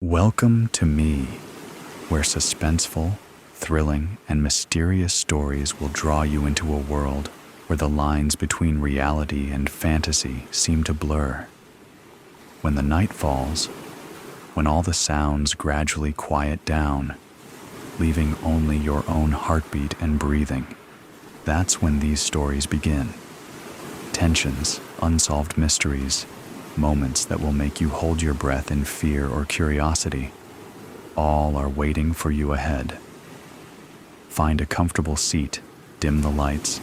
Welcome to me, where suspenseful, thrilling, and mysterious stories will draw you into a world where the lines between reality and fantasy seem to blur. When the night falls, when all the sounds gradually quiet down, leaving only your own heartbeat and breathing, that's when these stories begin. Tensions, unsolved mysteries, moments that will make you hold your breath in fear or curiosity, all are waiting for you ahead. Find a comfortable seat, dim the lights,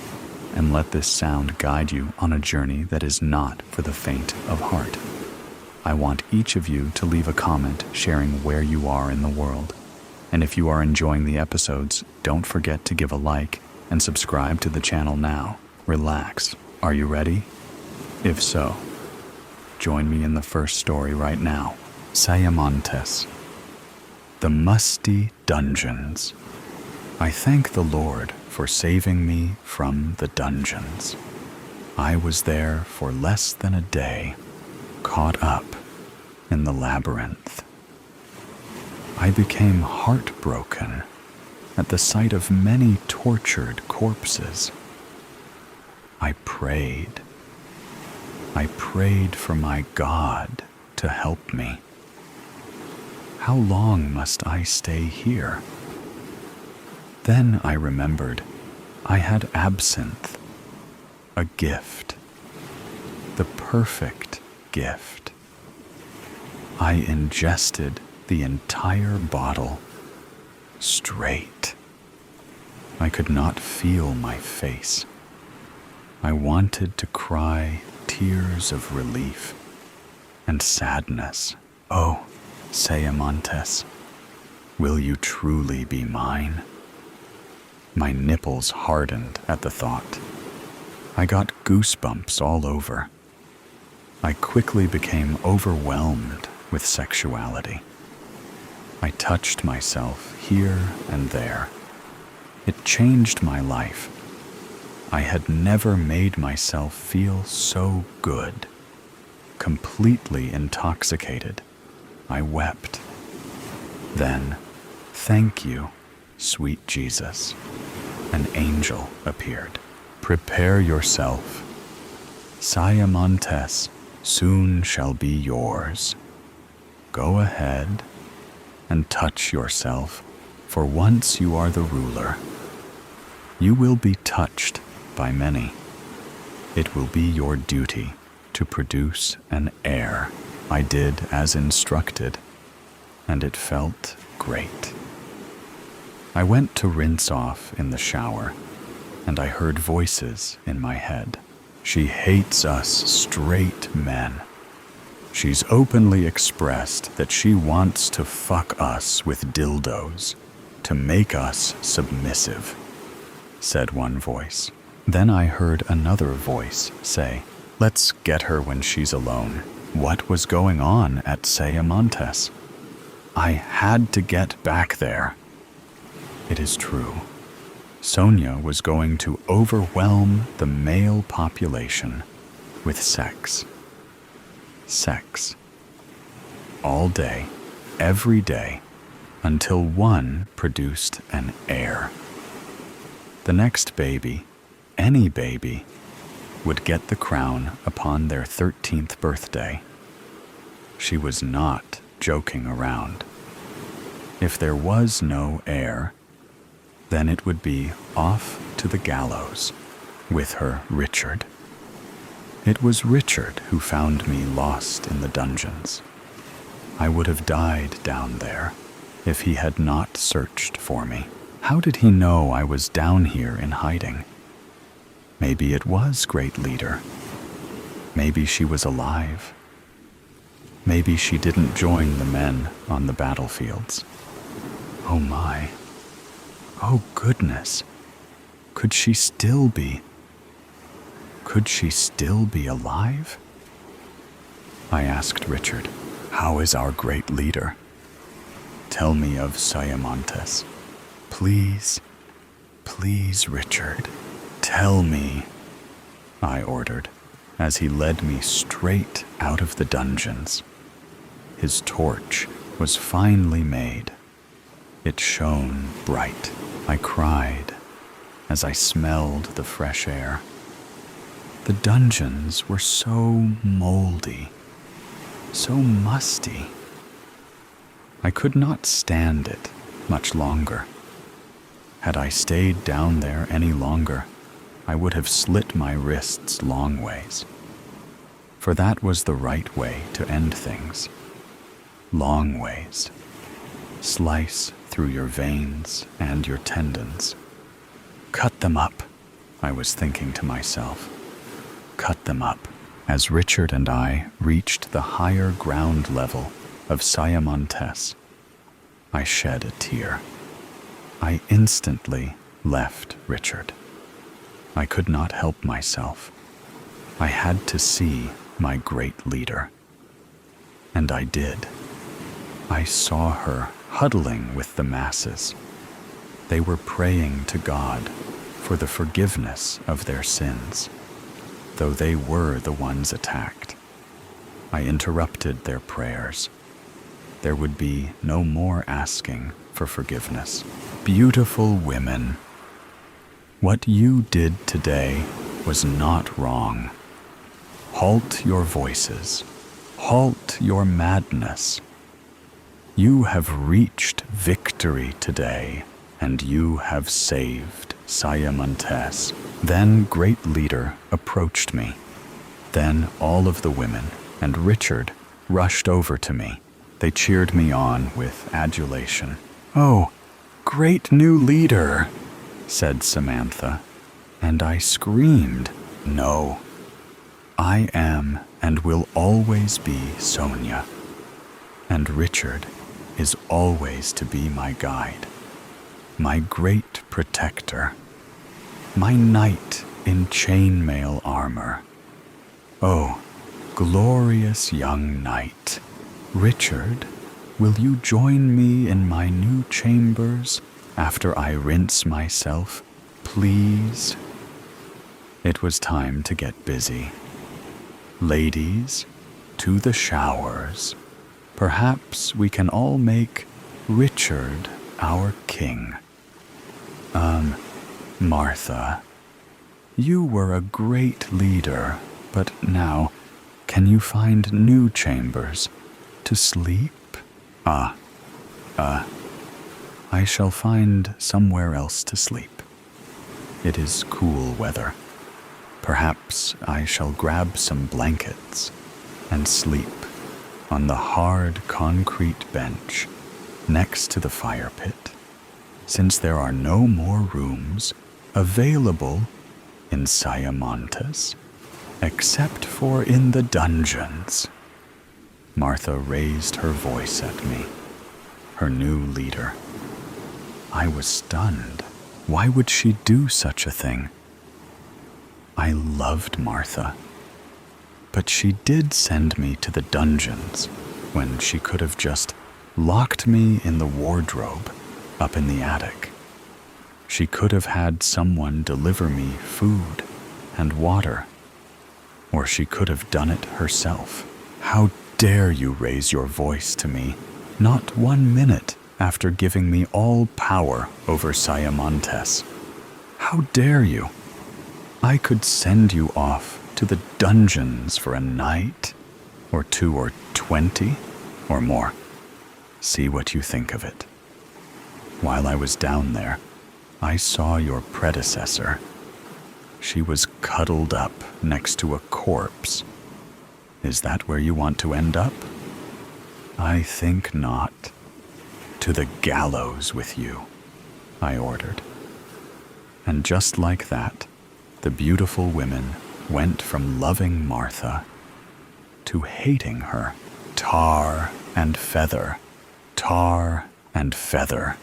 and let this sound guide you on a journey that is not for the faint of heart. I want each of you to leave a comment sharing where you are in the world. And if you are enjoying the episodes, don't forget to give a like and subscribe to the channel now. Relax. Are you ready? If so, join me in the first story right now. Sayamontes. The Musty Dungeons. I thank the Lord for saving me from the dungeons. I was there for less than a day, caught up in the labyrinth. I became heartbroken at the sight of many tortured corpses. I prayed for my God to help me. How long must I stay here? Then I remembered I had absinthe, a gift, the perfect gift. I ingested the entire bottle straight. I could not feel my face. I wanted to cry tears of relief and sadness. Oh, Sayamontes, will you truly be mine? My nipples hardened at the thought. I got goosebumps all over. I quickly became overwhelmed with sexuality. I touched myself here and there. It changed my life. I had never made myself feel so good. Completely intoxicated, I wept. Then, thank you, sweet Jesus. An angel appeared. Prepare yourself. Sayamontes soon shall be yours. Go ahead and touch yourself, for once you are the ruler. You will be touched by many. It will be your duty to produce an heir. I did as instructed, and it felt great. I went to rinse off in the shower, and I heard voices in my head. She hates us straight men. She's openly expressed that she wants to fuck us with dildos, to make us submissive, said one voice. Then I heard another voice say, let's get her when she's alone. What was going on at Sayamontes? I had to get back there. It is true. Sonia was going to overwhelm the male population with sex. Sex. All day, every day, until one produced an heir. The next baby, any baby, would get the crown upon their 13th birthday. She was not joking around. If there was no heir, then it would be off to the gallows with her Richard. It was Richard who found me lost in the dungeons. I would have died down there if he had not searched for me. How did he know I was down here in hiding? Maybe it was Great Leader. Maybe she was alive. Maybe she didn't join the men on the battlefields. Oh my. Oh goodness. Could she still be alive? I asked Richard, how is our Great Leader? Tell me of Sayamontes. Please, please, Richard. Tell me, I ordered, as he led me straight out of the dungeons. His torch was finally made. It shone bright. I cried as I smelled the fresh air. The dungeons were so moldy, so musty. I could not stand it much longer. Had I stayed down there any longer, I would have slit my wrists long ways. For that was the right way to end things. Long ways. Slice through your veins and your tendons. Cut them up, I was thinking to myself. Cut them up. As Richard and I reached the higher ground level of Siamontes, I shed a tear. I instantly left Richard. I could not help myself. I had to see my great leader. And I did. I saw her huddling with the masses. They were praying to God for the forgiveness of their sins, though they were the ones attacked. I interrupted their prayers. There would be no more asking for forgiveness. Beautiful women, what you did today was not wrong. Halt your voices. Halt your madness. You have reached victory today, and you have saved Siamontes. Then great leader approached me. Then all of the women and Richard rushed over to me. They cheered me on with adulation. "Oh, great new leader," said Samantha, and I screamed, "No, I am and will always be Sonia, and Richard is always to be my guide, my great protector, my knight in chainmail armor. Oh, glorious young knight. Richard, will you join me in my new chambers after I rinse myself, please?" It was time to get busy. Ladies, to the showers. Perhaps we can all make Richard our king. Martha, you were a great leader, but now, can you find new chambers to sleep? I shall find somewhere else to sleep. It is cool weather. Perhaps I shall grab some blankets and sleep on the hard concrete bench next to the fire pit, since there are no more rooms available in Siamontes, except for in the dungeons. Martha raised her voice at me, her new leader. I was stunned. Why would she do such a thing? I loved Martha, but she did send me to the dungeons when she could have just locked me in the wardrobe up in the attic. She could have had someone deliver me food and water, or she could have done it herself. How dare you raise your voice to me, not 1 minute after giving me all power over Siamontes? How dare you? I could send you off to the dungeons for a night, or 2 or 20, or more. See what you think of it. While I was down there, I saw your predecessor. She was cuddled up next to a corpse. Is that where you want to end up? I think not. To the gallows with you, I ordered. And just like that, the beautiful women went from loving Martha to hating her. Tar and feather, tar and feather,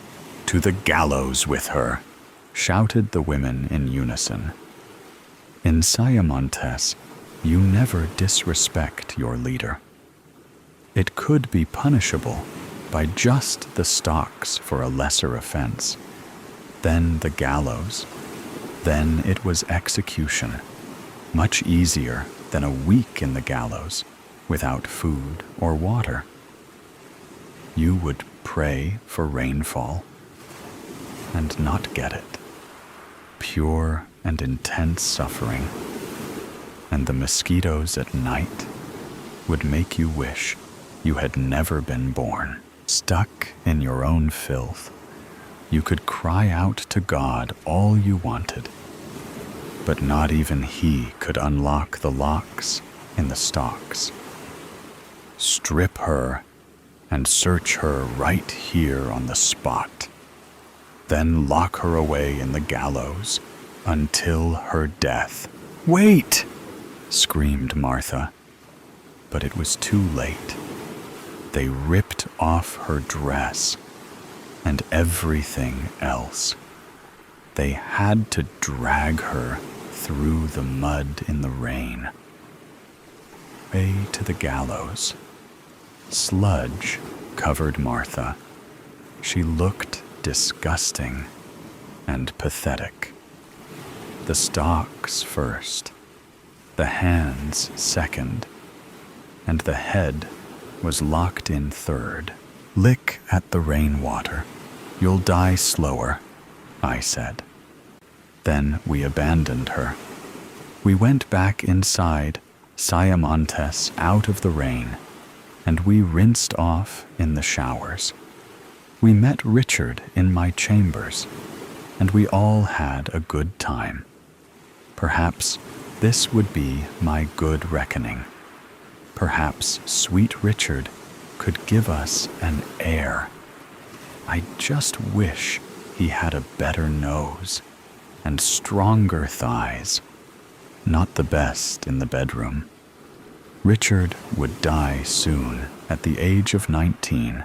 to the gallows with her, shouted the women in unison. In Siamontes, you never disrespect your leader. It could be punishable by just the stocks for a lesser offense, then the gallows, then it was execution, much easier than a week in the gallows without food or water. You would pray for rainfall and not get it. Pure and intense suffering. And the mosquitoes at night would make you wish you had never been born. Stuck in your own filth, you could cry out to God all you wanted, but not even He could unlock the locks in the stalks. Strip her and search her right here on the spot. Then lock her away in the gallows until her death. "Wait!" screamed Martha, but it was too late. They ripped off her dress and everything else. They had to drag her through the mud in the rain, way to the gallows. Sludge covered Martha. She looked disgusting and pathetic. The stalks first, the hands second, and the head was locked in third. "Lick at the rainwater. You'll die slower," I said. Then we abandoned her. We went back inside Siamontes out of the rain, and we rinsed off in the showers. We met Richard in my chambers, and we all had a good time. Perhaps this would be my good reckoning. Perhaps sweet Richard could give us an heir. I just wish he had a better nose and stronger thighs. Not the best in the bedroom. Richard would die soon at the age of 19,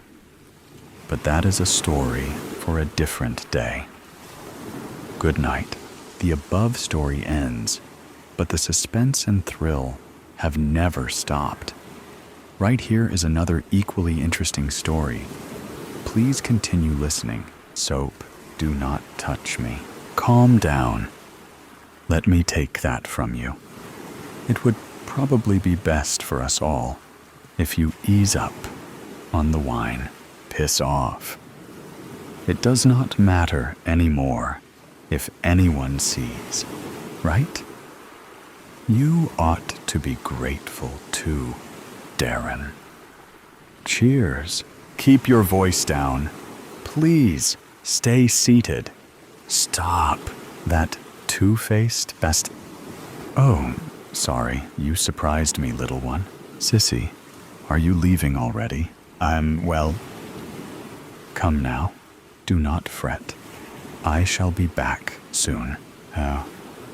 but that is a story for a different day. Good night. The above story ends, but the suspense and thrill have never stopped. Right here is another equally interesting story. Please continue listening. Soap, do not touch me. Calm down. Let me take that from you. It would probably be best for us all if you ease up on the wine. Piss off. It does not matter anymore if anyone sees, right? You ought to be grateful too, Darren. Cheers. Keep your voice down. Please stay seated. Stop. That two-faced best... Oh, sorry, you surprised me, little one. Sissy, are you leaving already? Well... Come now. Do not fret. I shall be back soon.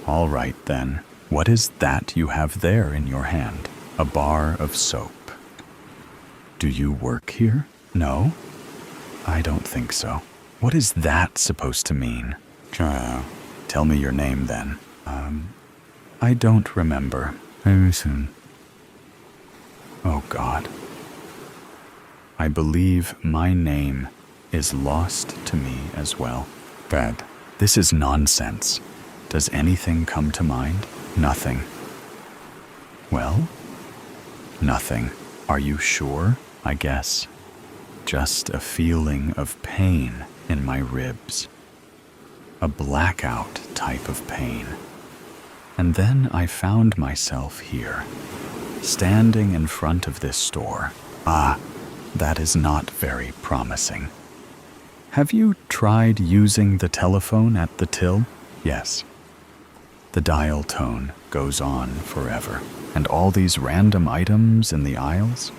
All right then. What is that you have there in your hand? A bar of soap. Do you work here? No? I don't think so. What is that supposed to mean? Tell me your name then. I don't remember. Maybe soon. Oh God. I believe my name is lost to me as well. Bad. This is nonsense. Does anything come to mind? Nothing. Well? Nothing. Are you sure? I guess. Just a feeling of pain in my ribs. A blackout type of pain. And then I found myself here, standing in front of this store. That is not very promising. Have you tried using the telephone at the till? Yes. The dial tone goes on forever. And all these random items in the aisles?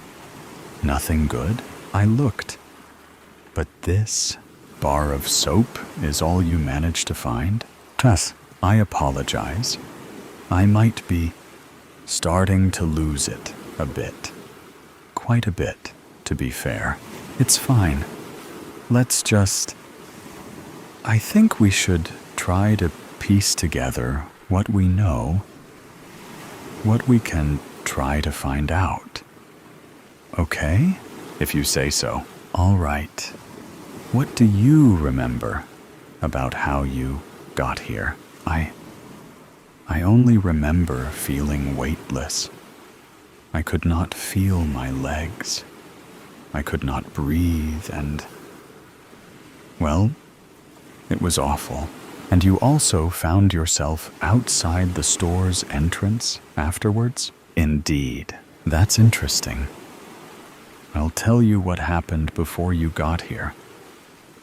Nothing good? I looked. But this bar of soap is all you managed to find? Tess, I apologize. I might be starting to lose it a bit. Quite a bit, to be fair. It's fine. Let's just... I think we should try to piece together what we know, what we can try to find out. Okay? If you say so. All right. What do you remember about how you got here? I only remember feeling weightless. I could not feel my legs. I could not breathe and, well, it was awful. And you also found yourself outside the store's entrance afterwards? Indeed. That's interesting. I'll tell you what happened before you got here.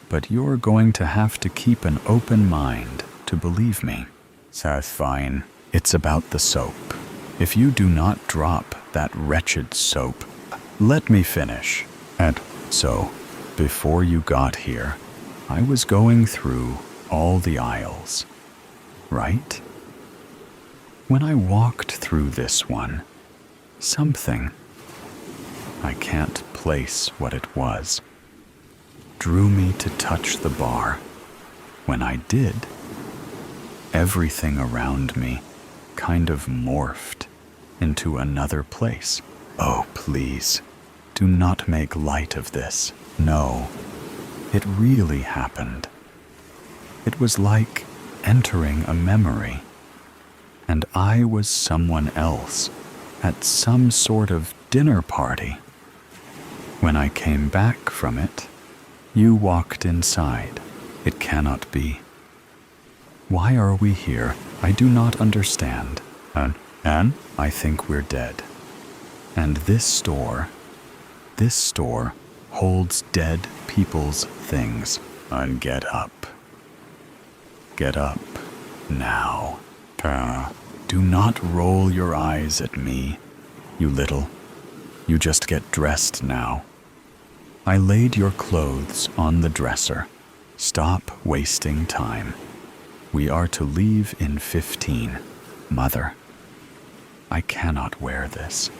But you're going to have to keep an open mind to believe me. That's fine. It's about the soap. If you do not drop that wretched soap, let me finish. And so, before you got here, I was going through all the aisles, right? When I walked through this one, something, I can't place what it was, drew me to touch the bar. When I did, everything around me kind of morphed into another place. Oh, please, do not make light of this. No, it really happened. It was like entering a memory, and I was someone else at some sort of dinner party. When I came back from it, you walked inside. It cannot be. Why are we here? I do not understand. And I think we're dead. And this store holds dead people's things. And get up. Get up now. Do not roll your eyes at me, you little. You just get dressed now. I laid your clothes on the dresser. Stop wasting time. We are to leave in 15. Mother, I cannot wear this.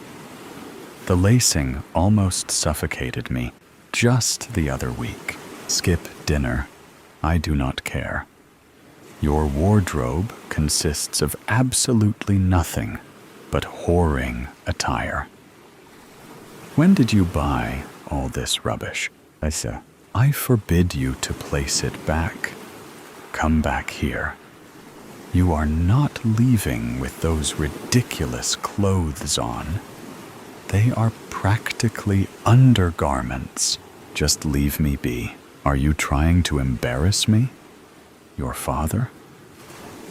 The lacing almost suffocated me just the other week. Skip dinner. I do not care. Your wardrobe consists of absolutely nothing but whoring attire. When did you buy all this rubbish? I forbid you to place it back. Come back here. You are not leaving with those ridiculous clothes on. They are practically undergarments. Just leave me be. Are you trying to embarrass me? Your father?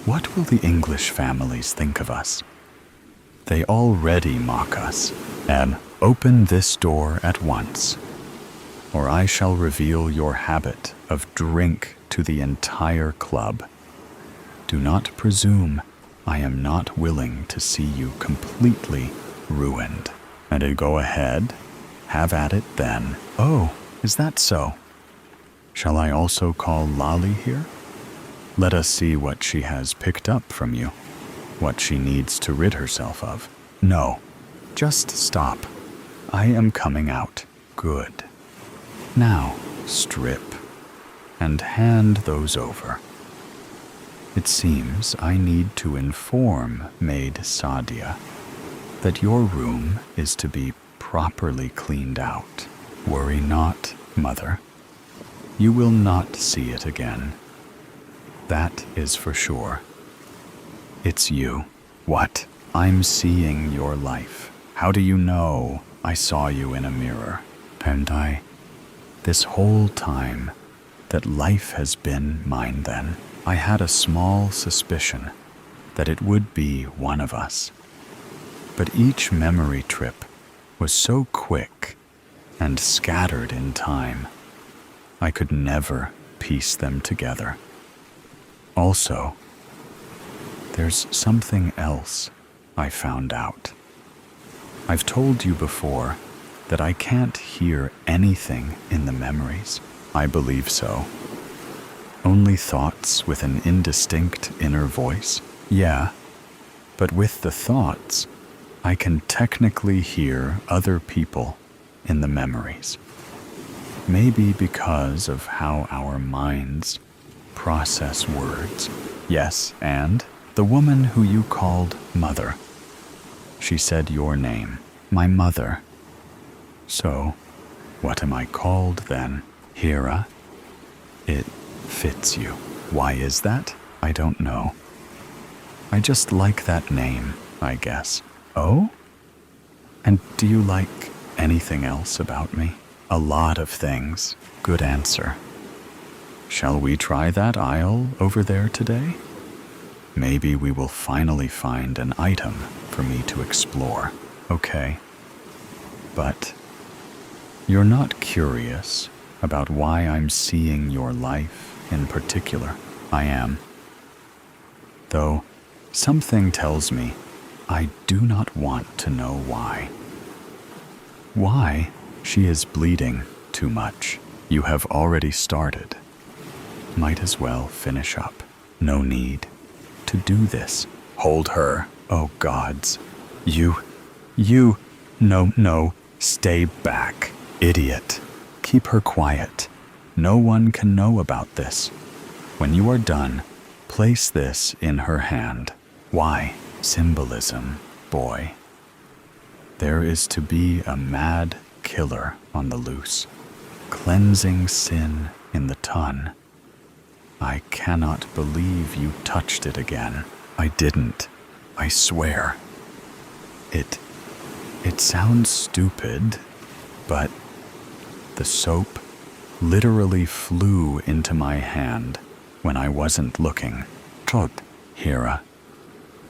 What will the English families think of us? They already mock us. And open this door at once, or I shall reveal your habit of drink to the entire club. Do not presume I am not willing to see you completely ruined. And go ahead, have at it then. Oh, is that so? Shall I also call Lolly here? Let us see what she has picked up from you, what she needs to rid herself of. No, just stop. I am coming out. Good. Now, strip, and hand those over. It seems I need to inform Maid Sadia that your room is to be properly cleaned out. Worry not, Mother. You will not see it again. That is for sure. It's you. What? I'm seeing your life. How do you know? I saw you in a mirror. And this whole time that life has been mine then, I had a small suspicion that it would be one of us. But each memory trip was so quick and scattered in time, I could never piece them together. Also, there's something else I found out. I've told you before that I can't hear anything in the memories. I believe so. Only thoughts with an indistinct inner voice? Yeah, but with the thoughts, I can technically hear other people in the memories. Maybe because of how our minds process words. Yes, and the woman who you called Mother. She said your name, my mother. So, what am I called then? Hera? It fits you. Why is that? I don't know. I just like that name, I guess. Oh? And do you like anything else about me? A lot of things. Good answer. Shall we try that aisle over there today? Maybe we will finally find an item for me to explore. Okay. But you're not curious about why I'm seeing your life in particular. I am. Though something tells me I do not want to know why. Why she is bleeding too much. You have already started. Might as well finish up. No need to do this. Hold her. Oh gods. You, no, stay back. Idiot. Keep her quiet. No one can know about this. When you are done, place this in her hand. Why? Symbolism, boy. There is to be a mad killer on the loose, cleansing sin in the ton. I cannot believe you touched it again. I didn't. I swear. It sounds stupid, but the soap literally flew into my hand when I wasn't looking. Hera,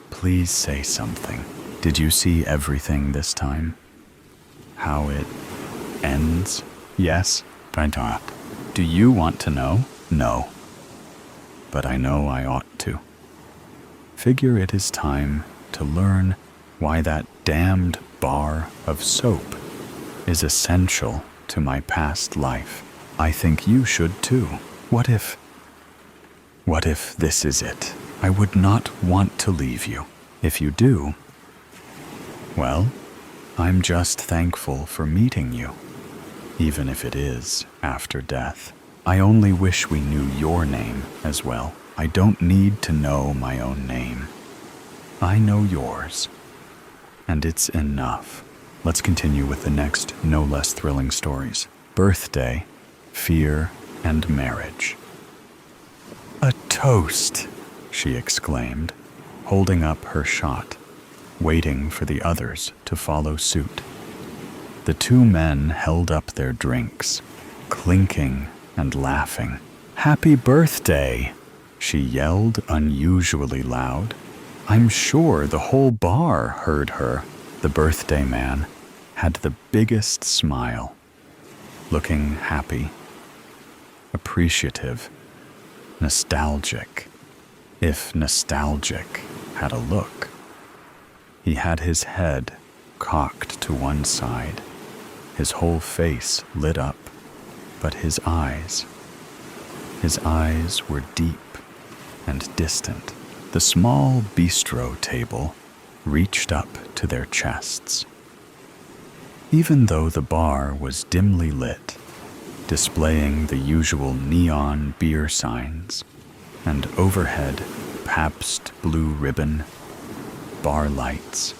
please say something. Did you see everything this time? How it ends? Yes? Do you want to know? No. But I know I ought to. Figure it is time to learn why that damned bar of soap is essential to my past life. I think you should too. What if this is it? I would not want to leave you. If you do, well, I'm just thankful for meeting you, even if it is after death. I only wish we knew your name as well. I don't need to know my own name. I know yours, and it's enough. Let's continue with the next no less thrilling stories. Birthday, fear, and marriage. A toast, she exclaimed, holding up her shot, waiting for the others to follow suit. The two men held up their drinks, clinking and laughing. Happy birthday, she yelled unusually loud. I'm sure the whole bar heard her. The birthday man had the biggest smile, looking happy, appreciative, nostalgic, if nostalgic had a look. He had his head cocked to one side, his whole face lit up, but his eyes were deep and distant. The small bistro table reached up to their chests. Even though the bar was dimly lit, displaying the usual neon beer signs and overhead Pabst Blue Ribbon bar lights,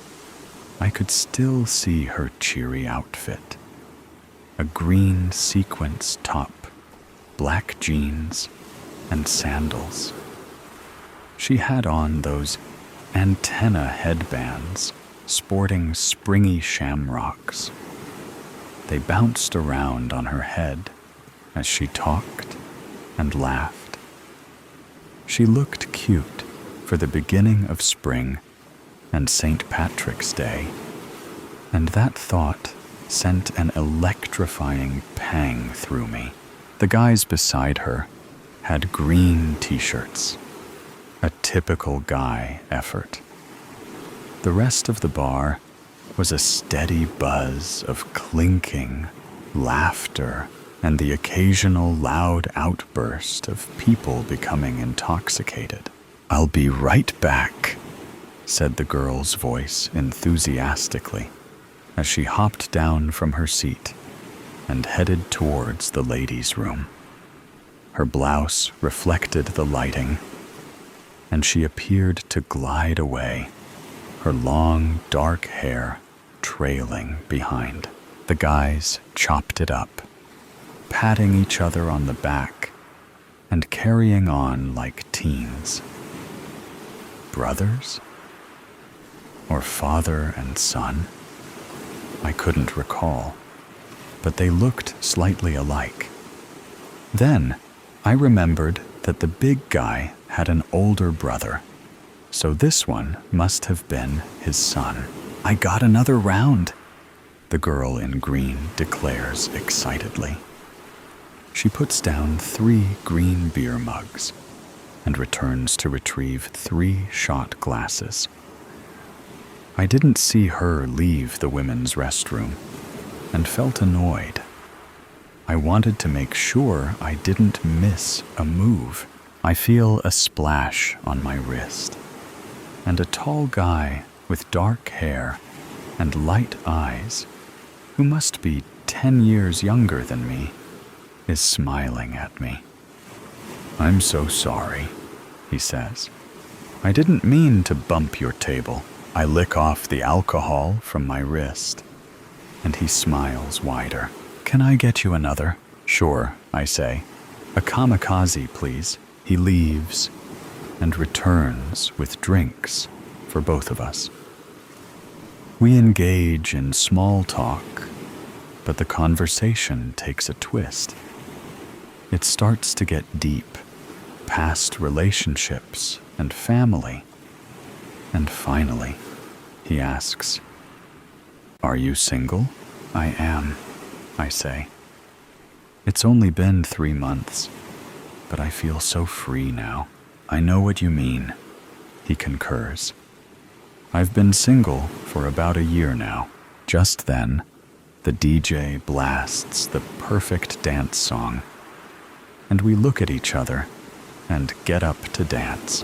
I could still see her cheery outfit. A green sequins top, black jeans, and sandals. She had on those antenna headbands sporting springy shamrocks. They bounced around on her head as she talked and laughed. She looked cute for the beginning of spring and St. Patrick's Day, and that thought sent an electrifying pang through me. The guys beside her had green t-shirts, a typical guy effort. The rest of the bar was a steady buzz of clinking, laughter, and the occasional loud outburst of people becoming intoxicated. I'll be right back, said the girl's voice enthusiastically, as she hopped down from her seat and headed towards the ladies' room. Her blouse reflected the lighting, and she appeared to glide away, her long, dark hair trailing behind. The guys chopped it up, patting each other on the back and carrying on like teens. Brothers? Or father and son? I couldn't recall. but they looked slightly alike. Then I remembered that the big guy had an older brother, so this one must have been his son. "I got another round," the girl in green declares excitedly. She puts down 3 green beer mugs and returns to retrieve 3 shot glasses. I didn't see her leave the women's restroom and felt annoyed. I wanted to make sure I didn't miss a move. I feel a splash on my wrist, and a tall guy with dark hair and light eyes, who must be 10 years younger than me, is smiling at me. "I'm so sorry," he says. "I didn't mean to bump your table." I lick off the alcohol from my wrist, and he smiles wider. "Can I get you another?" "Sure," I say. "A kamikaze, please." He leaves and returns with drinks for both of us. We engage in small talk, but the conversation takes a twist. It starts to get deep, past relationships and family. And finally, he asks, "Are you single?" "I am," I say. "It's only been 3 months, but I feel so free now." "I know what you mean," he concurs. "I've been single for about a year now." Just then, the DJ blasts the perfect dance song, and we look at each other and get up to dance.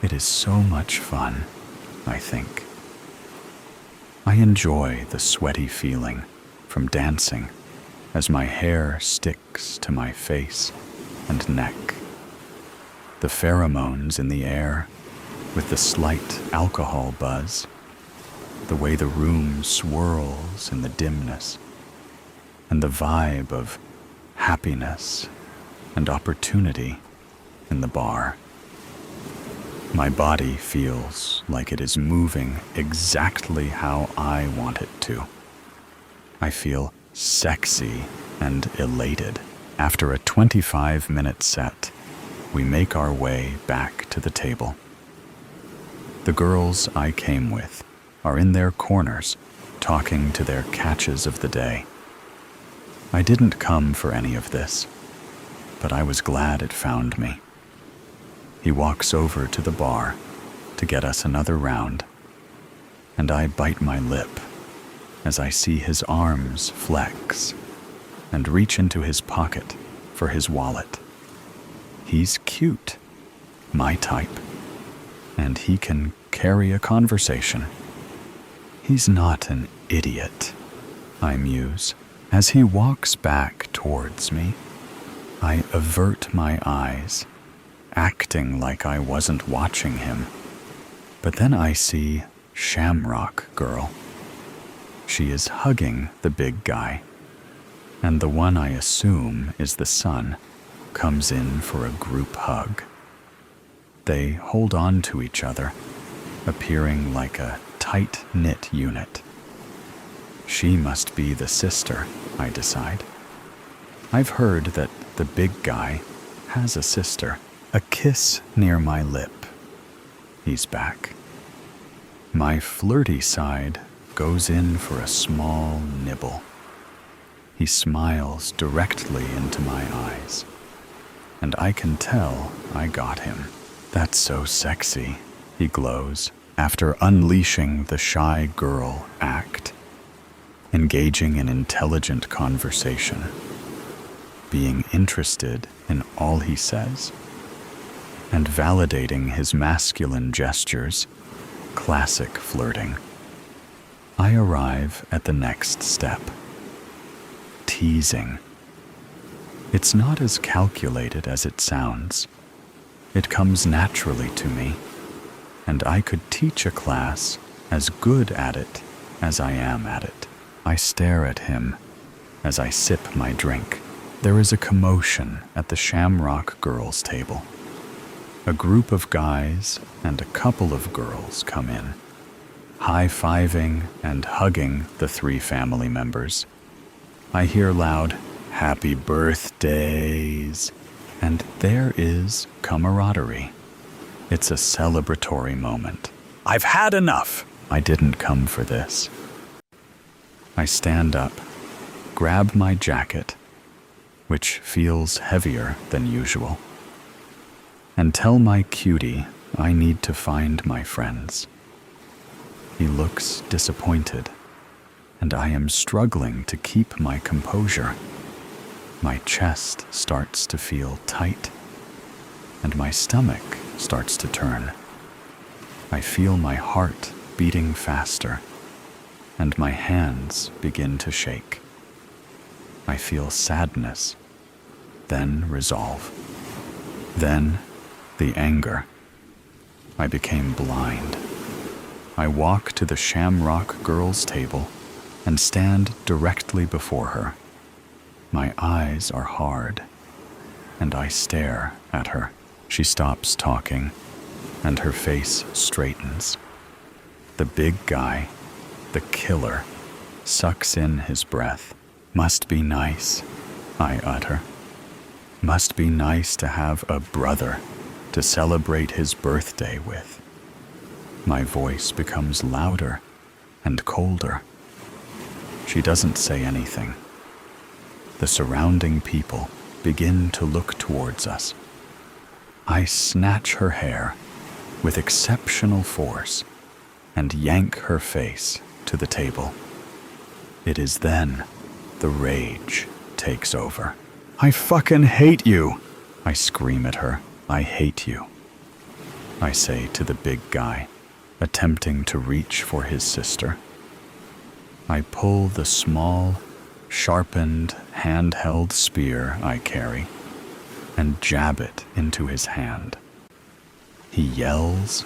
It is so much fun, I think. I enjoy the sweaty feeling from dancing as my hair sticks to my face and neck. The pheromones in the air, with the slight alcohol buzz, the way the room swirls in the dimness, and the vibe of happiness and opportunity in the bar. My body feels like it is moving exactly how I want it to. I feel sexy and elated. After a 25-minute set, we make our way back to the table. The girls I came with are in their corners, talking to their catches of the day. I didn't come for any of this, but I was glad it found me. He walks over to the bar to get us another round, and I bite my lip as I see his arms flex and reach into his pocket for his wallet. He's cute, my type, and he can carry a conversation. He's not an idiot, I muse. As he walks back towards me, I avert my eyes, acting like I wasn't watching him. But then I see Shamrock Girl. She is hugging the big guy, and the one I assume is the son comes in for a group hug. They hold on to each other, appearing like a tight-knit unit. She must be the sister, I decide. I've heard that the big guy has a sister. A kiss near my lip. He's back. My flirty side goes in for a small nibble. He smiles directly into my eyes, and I can tell I got him. "That's so sexy," he glows, after unleashing the shy girl act, engaging in intelligent conversation, being interested in all he says, and validating his masculine gestures. Classic flirting. I arrive at the next step. Teasing. It's not as calculated as it sounds. It comes naturally to me, and I could teach a class as good at it as I am at it. I stare at him as I sip my drink. There is a commotion at the Shamrock Girls' table. A group of guys and a couple of girls come in, high-fiving and hugging the 3 family members. I hear loud, "Happy birthdays," and there is camaraderie. It's a celebratory moment. I've had enough. I didn't come for this. I stand up, grab my jacket, which feels heavier than usual, and tell my cutie I need to find my friends. He looks disappointed, and I am struggling to keep my composure. My chest starts to feel tight, and my stomach starts to turn. I feel my heart beating faster, and my hands begin to shake. I feel sadness, then resolve, then the anger. I became blind. I walk to the Shamrock Girls' table and stand directly before her. My eyes are hard, and I stare at her. She stops talking, and her face straightens. The big guy, the killer, sucks in his breath. Must be nice, I utter. Must be nice to have a brother to celebrate his birthday with. My voice becomes louder and colder. She doesn't say anything. The surrounding people begin to look towards us. I snatch her hair with exceptional force and yank her face to the table. It is then the rage takes over. I fucking hate you! I scream at her. I hate you, I say to the big guy, attempting to reach for his sister. I pull the small, sharpened, handheld spear I carry and jab it into his hand. He yells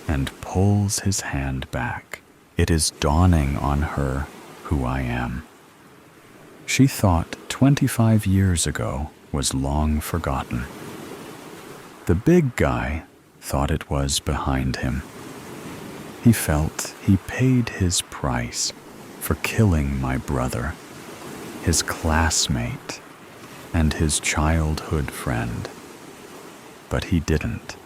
and pulls his hand back. It is dawning on her who I am. She thought 25 years ago was long forgotten. The big guy thought it was behind him. He felt he paid his price for killing my brother, his classmate, and his childhood friend. But he didn't.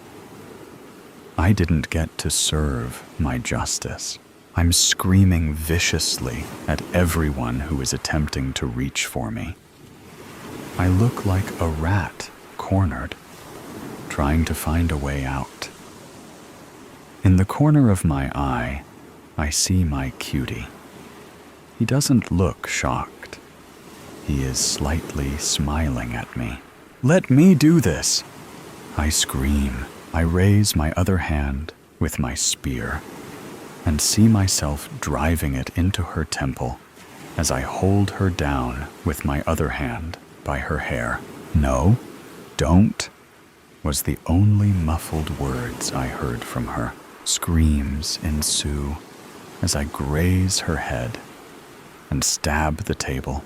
I didn't get to serve my justice. I'm screaming viciously at everyone who is attempting to reach for me. I look like a rat cornered, trying to find a way out. In the corner of my eye, I see my cutie. He doesn't look shocked. He is slightly smiling at me. Let me do this! I scream. I raise my other hand with my spear and see myself driving it into her temple as I hold her down with my other hand by her hair. No, don't, was the only muffled words I heard from her. Screams ensue as I graze her head and stab the table.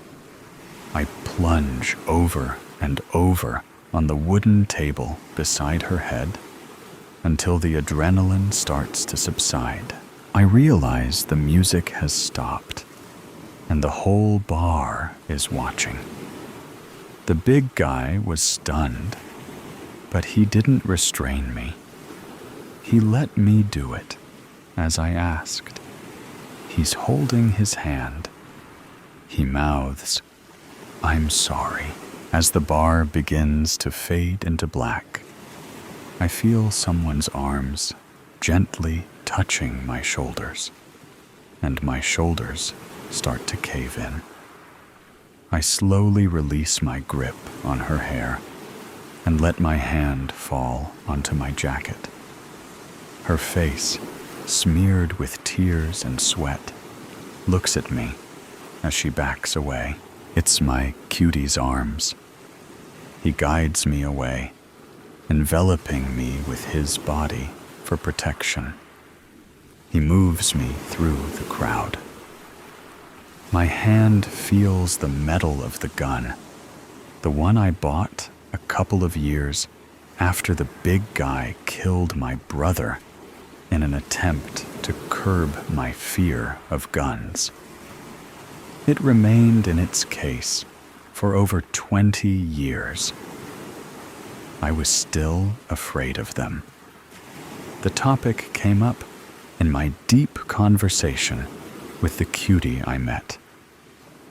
I plunge over and over on the wooden table beside her head until the adrenaline starts to subside. I realize the music has stopped and the whole bar is watching. The big guy was stunned, but he didn't restrain me. He let me do it, as I asked. He's holding his hand. He mouths, "I'm sorry," as the bar begins to fade into black. I feel someone's arms gently touching my shoulders, and my shoulders start to cave in. I slowly release my grip on her hair and let my hand fall onto my jacket. Her face, smeared with tears and sweat, looks at me as she backs away. It's my cutie's arms. He guides me away, enveloping me with his body for protection. He moves me through the crowd. My hand feels the metal of the gun, the one I bought a couple of years after the big guy killed my brother in an attempt to curb my fear of guns. It remained in its case for over 20 years. I was still afraid of them. The topic came up in my deep conversation with the cutie I met.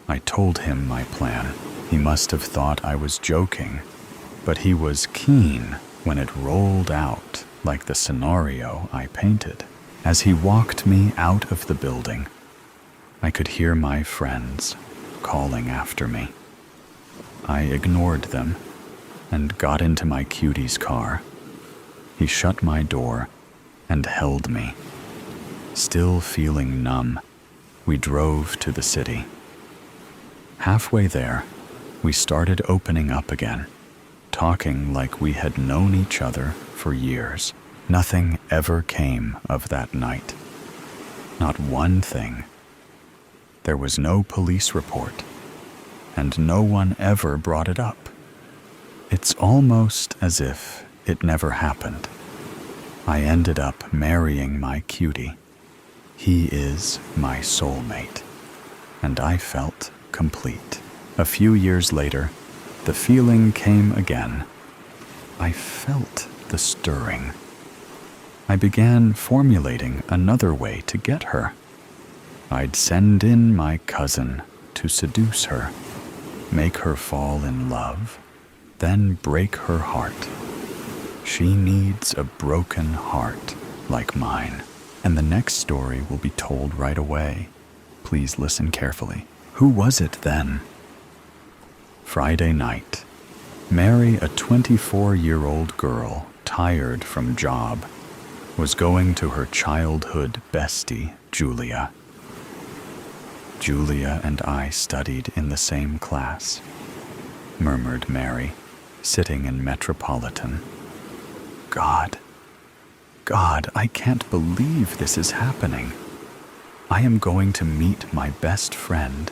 I told him my plan. He must have thought I was joking, but he was keen when it rolled out like the scenario I painted. As he walked me out of the building, I could hear my friends calling after me. I ignored them and got into my cutie's car. He shut my door and held me. Still feeling numb, we drove to the city. Halfway there, we started opening up again, talking like we had known each other for years. Nothing ever came of that night. Not one thing. There was no police report, and no one ever brought it up. It's almost as if it never happened. I ended up marrying my cutie. He is my soulmate, and I felt complete. A few years later, the feeling came again. I felt the stirring. I began formulating another way to get her. I'd send in my cousin to seduce her, make her fall in love, then break her heart. She needs a broken heart like mine. And the next story will be told right away. Please listen carefully. Who was it then? Friday night. Mary, a 24-year-old girl, tired from job, was going to her childhood bestie, Julia. Julia and I studied in the same class, murmured Mary, sitting in Metropolitan. God, I can't believe this is happening. I am going to meet my best friend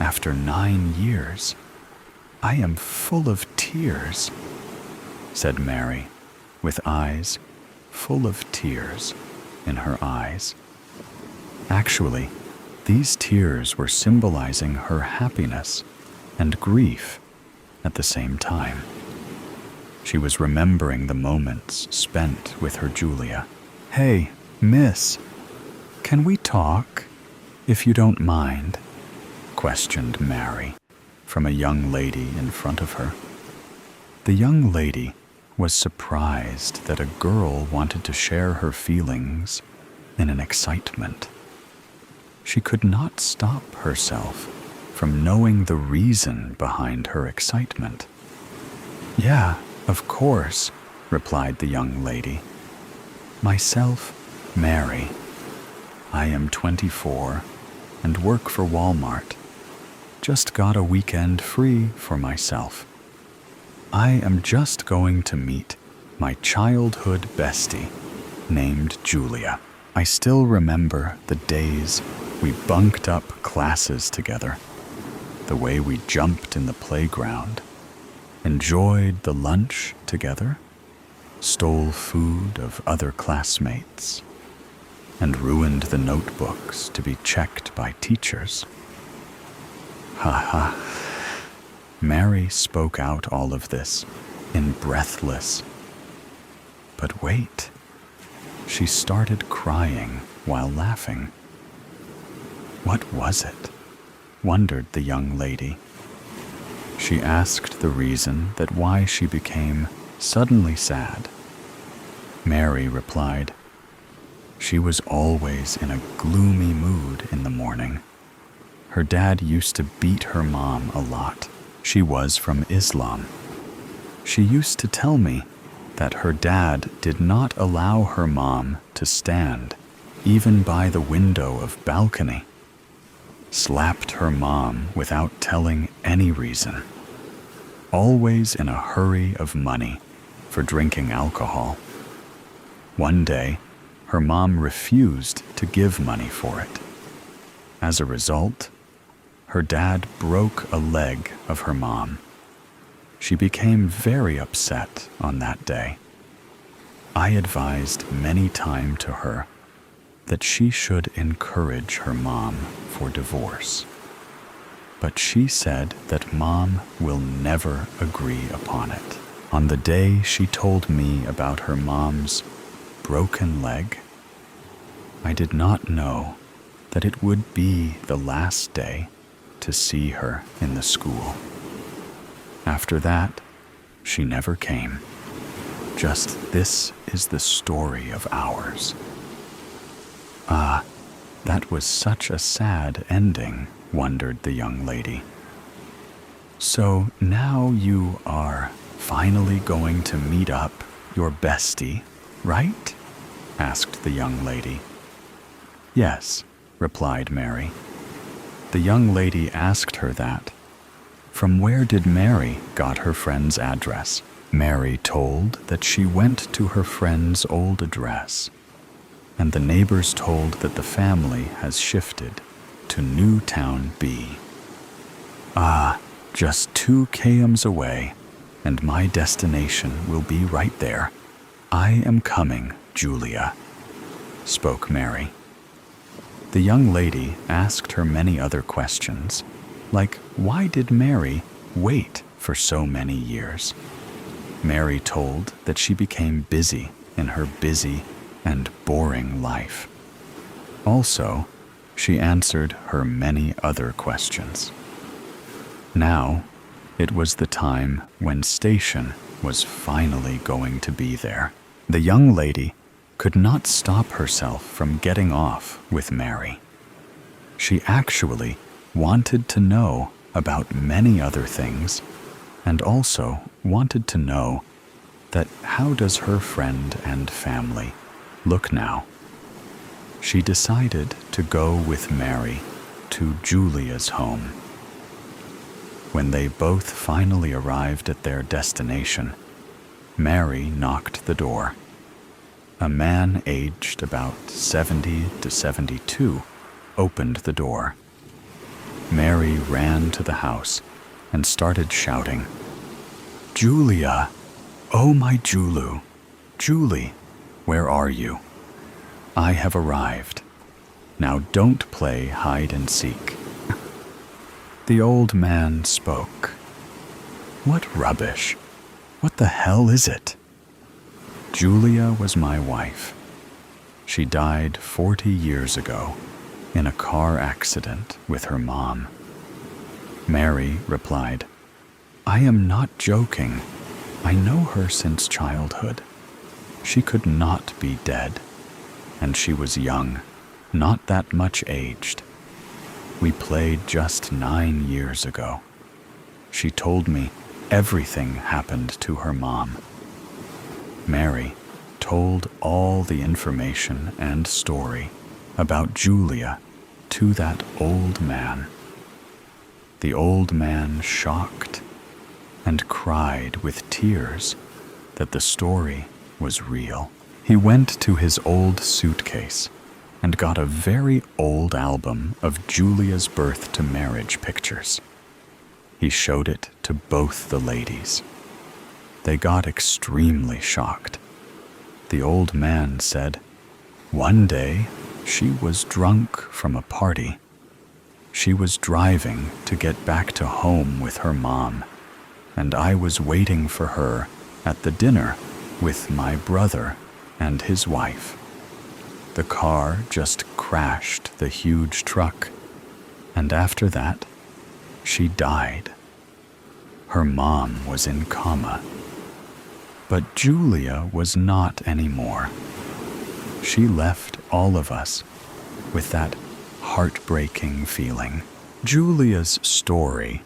after 9 years. I am full of tears, said Mary, with eyes full of tears in her eyes. Actually, these tears were symbolizing her happiness and grief at the same time. She was remembering the moments spent with her Julia. Hey, miss, can we talk, if you don't mind? Questioned Mary from a young lady in front of her. The young lady was surprised that a girl wanted to share her feelings in an excitement. She could not stop herself from knowing the reason behind her excitement. Yeah, of course, replied the young lady. Myself, Mary. I am 24 and work for Walmart. Just got a weekend free for myself. I am just going to meet my childhood bestie named Julia. I still remember the days we bunked up classes together, the way we jumped in the playground, enjoyed the lunch together, stole food of other classmates, and ruined the notebooks to be checked by teachers. Ha ha. Mary spoke out all of this in breathless. But wait, she started crying while laughing. What was it? Wondered the young lady. She asked the reason that why she became suddenly sad. Mary replied, she was always in a gloomy mood in the morning. Her dad used to beat her mom a lot. She was from Islam. She used to tell me that her dad did not allow her mom to stand, even by the window of balcony. Slapped her mom without telling any reason. Always in a hurry of money for drinking alcohol. One day, her mom refused to give money for it. As a result, her dad broke a leg of her mom. She became very upset on that day. I advised many times to her that she should encourage her mom for divorce. but she said that Mom will never agree upon it. On the day she told me about her mom's broken leg, I did not know that it would be the last day to see her in the school. After that, she never came. Just this is the story of ours. Ah, that was such a sad ending, wondered the young lady. So now you are finally going to meet up your bestie, right? Asked the young lady. Yes, replied Mary. The young lady asked her that. From where did Mary got her friend's address? Mary told that she went to her friend's old address, and the neighbors told that the family has shifted to Newtown B. Ah, just 2 kms away, and my destination will be right there. I am coming, Julia, spoke Mary. The young lady asked her many other questions, like why did Mary wait for so many years? Mary told that she became busy in her busy and boring life. Also, she answered her many other questions. Now, it was the time when Station was finally going to be there. The young lady could not stop herself from getting off with Mary. She actually wanted to know about many other things, and also wanted to know that how does her friend and family look now. She decided to go with Mary to Julia's home. When they both finally arrived at their destination, Mary knocked the door. A man aged about 70 to 72 opened the door. Mary ran to the house and started shouting, "Julia! Oh my Julu! Julie, where are you? I have arrived. Now don't play hide and seek." The old man spoke. "What rubbish! What the hell is it?" Julia was my wife. She died 40 years ago in a car accident with her mom. Mary replied, "I am not joking. I know her since childhood. She could not be dead, and she was young, not that much aged. We played just 9 years ago. She told me everything happened to her mom." Mary told all the information and story about Julia to that old man. The old man shocked and cried with tears that the story was real. He went to his old suitcase and got a very old album of Julia's birth to marriage pictures. He showed it to both the ladies. They got extremely shocked. The old man said, "One day she was drunk from a party. She was driving to get back to home with her mom, and I was waiting for her at the dinner with my brother and his wife. The car just crashed the huge truck, and after that, she died. Her mom was in coma. But Julia was not anymore. She left all of us with that heartbreaking feeling. Julia's story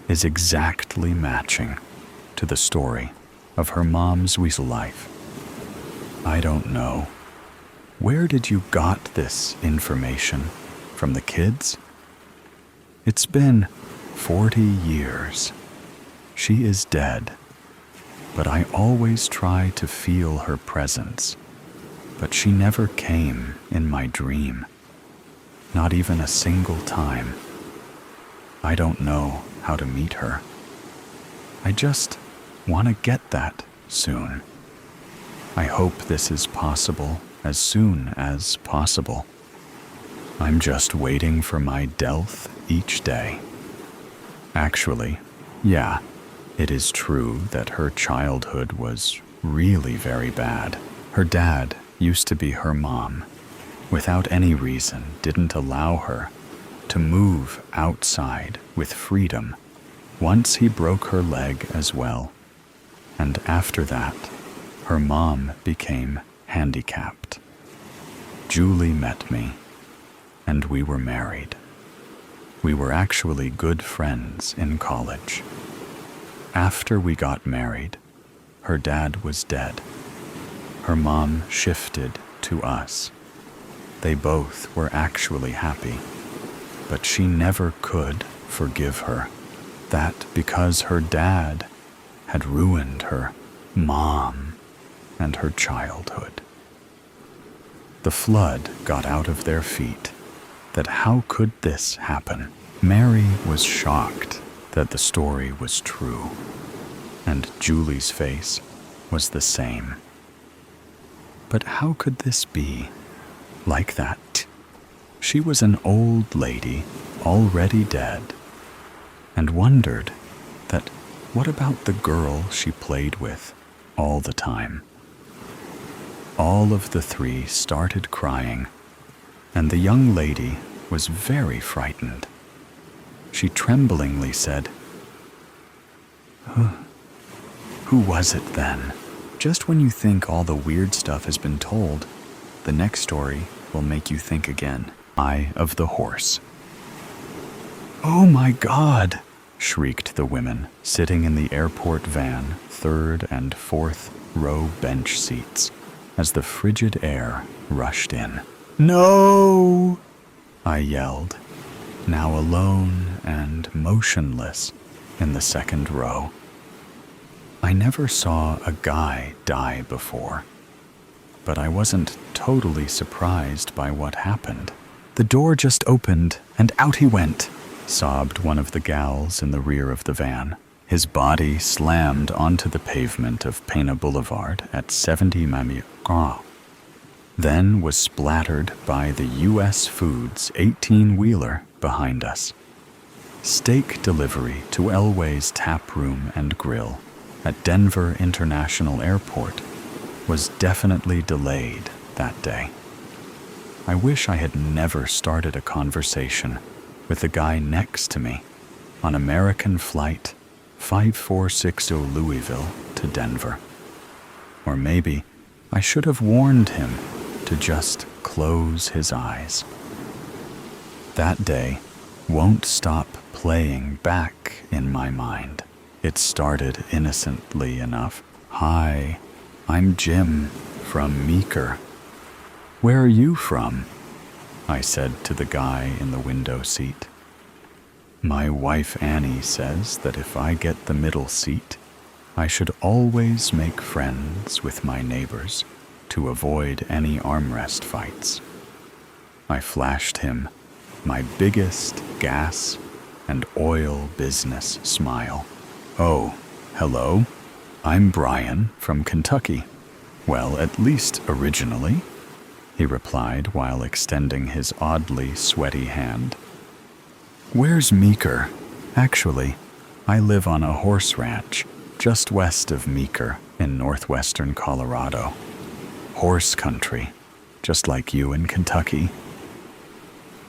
is exactly matching to the story of her mom's weasel life. I don't know. Where did you got this information? From the kids? It's been 40 years. She is dead, but I always try to feel her presence. But she never came in my dream, not even a single time. I don't know how to meet her. I just want to get that soon. I hope this is possible as soon as possible. I'm just waiting for my death each day. Actually, yeah, it is true that her childhood was really very bad. Her dad used to be her mom. Without any reason, didn't allow her to move outside with freedom. Once he broke her leg as well. And after that, her mom became handicapped. Julie met me, and we were married. We were actually good friends in college. After we got married, her dad was dead. Her mom shifted to us. They both were actually happy, but she never could forgive her. That because her dad had ruined her mom and her childhood. The flood got out of their feet. That how could this happen? Mary was shocked that the story was true, and Julie's face was the same. But how could this be like that? She was an old lady, already dead, and wondered that what about the girl she played with all the time? All of the three started crying, and the young lady was very frightened. She tremblingly said, "Who was it then?" Just when you think all the weird stuff has been told, the next story will make you think again. Eye of the horse. "Oh my God!" shrieked the women sitting in the airport van, third and fourth row bench seats, as the frigid air rushed in. "No!" I yelled, now alone and motionless in the second row. I never saw a guy die before, but I wasn't totally surprised by what happened. "The door just opened and out he went," sobbed one of the gals in the rear of the van. His body slammed onto the pavement of Pena Boulevard at 70 Mamie, then was splattered by the U.S. Foods 18-wheeler behind us. Steak delivery to Elway's Tap Room and Grill at Denver International Airport was definitely delayed that day. I wish I had never started a conversation with the guy next to me on American Flight 5460 Louisville to Denver. Or maybe I should have warned him to just close his eyes. That day won't stop playing back in my mind. It started innocently enough. "Hi, I'm Jim from Meeker." "Where are you from?" I said to the guy in the window seat. "My wife Annie says that if I get the middle seat, I should always make friends with my neighbors to avoid any armrest fights." I flashed him my biggest gas and oil business smile. "Oh, hello. I'm Brian from Kentucky. Well, at least originally," he replied while extending his oddly sweaty hand. "Where's Meeker?" "Actually, I live on a horse ranch just west of Meeker in northwestern Colorado. Horse country, just like you in Kentucky."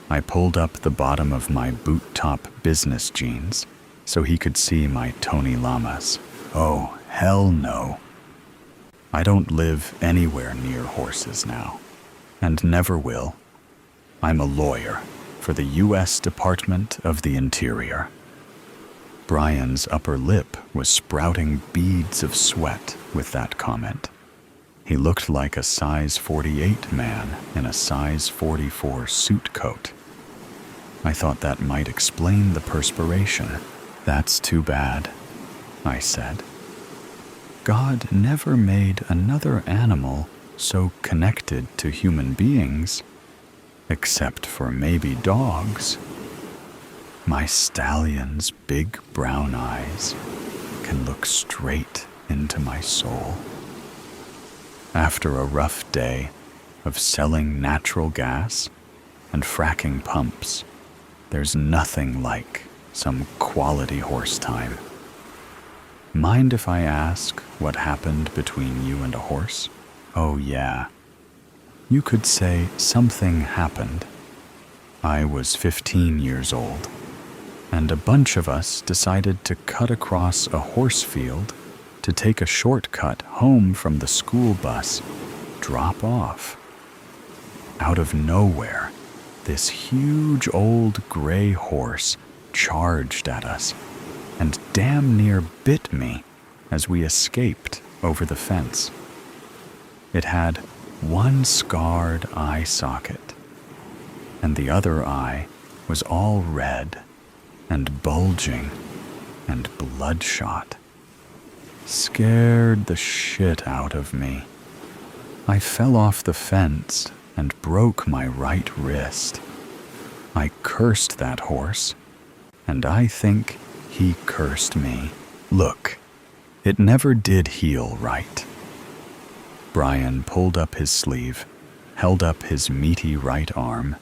I pulled up the bottom of my boot-top business jeans so he could see my Tony Lamas. "Oh, hell no. I don't live anywhere near horses now, and never will. I'm a lawyer for the U.S. Department of the Interior." Brian's upper lip was sprouting beads of sweat with that comment. He looked like a size 48 man in a size 44 suit coat. I thought that might explain the perspiration. "That's too bad," I said. God never made another animal so connected to human beings, except for maybe dogs. My stallion's big brown eyes can look straight into my soul. After a rough day of selling natural gas and fracking pumps, there's nothing like some quality horse time. Mind if I ask what happened between you and a horse? Oh yeah. You could say something happened. I was 15 years old, and a bunch of us decided to cut across a horse field to take a shortcut home from the school bus drop off. Out of nowhere, this huge old gray horse charged at us and damn near bit me as we escaped over the fence. It had one scarred eye socket, and the other eye was all red and bulging and bloodshot. Scared the shit out of me. I fell off the fence and broke my right wrist. I cursed that horse, and I think he cursed me. Look, it never did heal right. Brian pulled up his sleeve, held up his meaty right arm,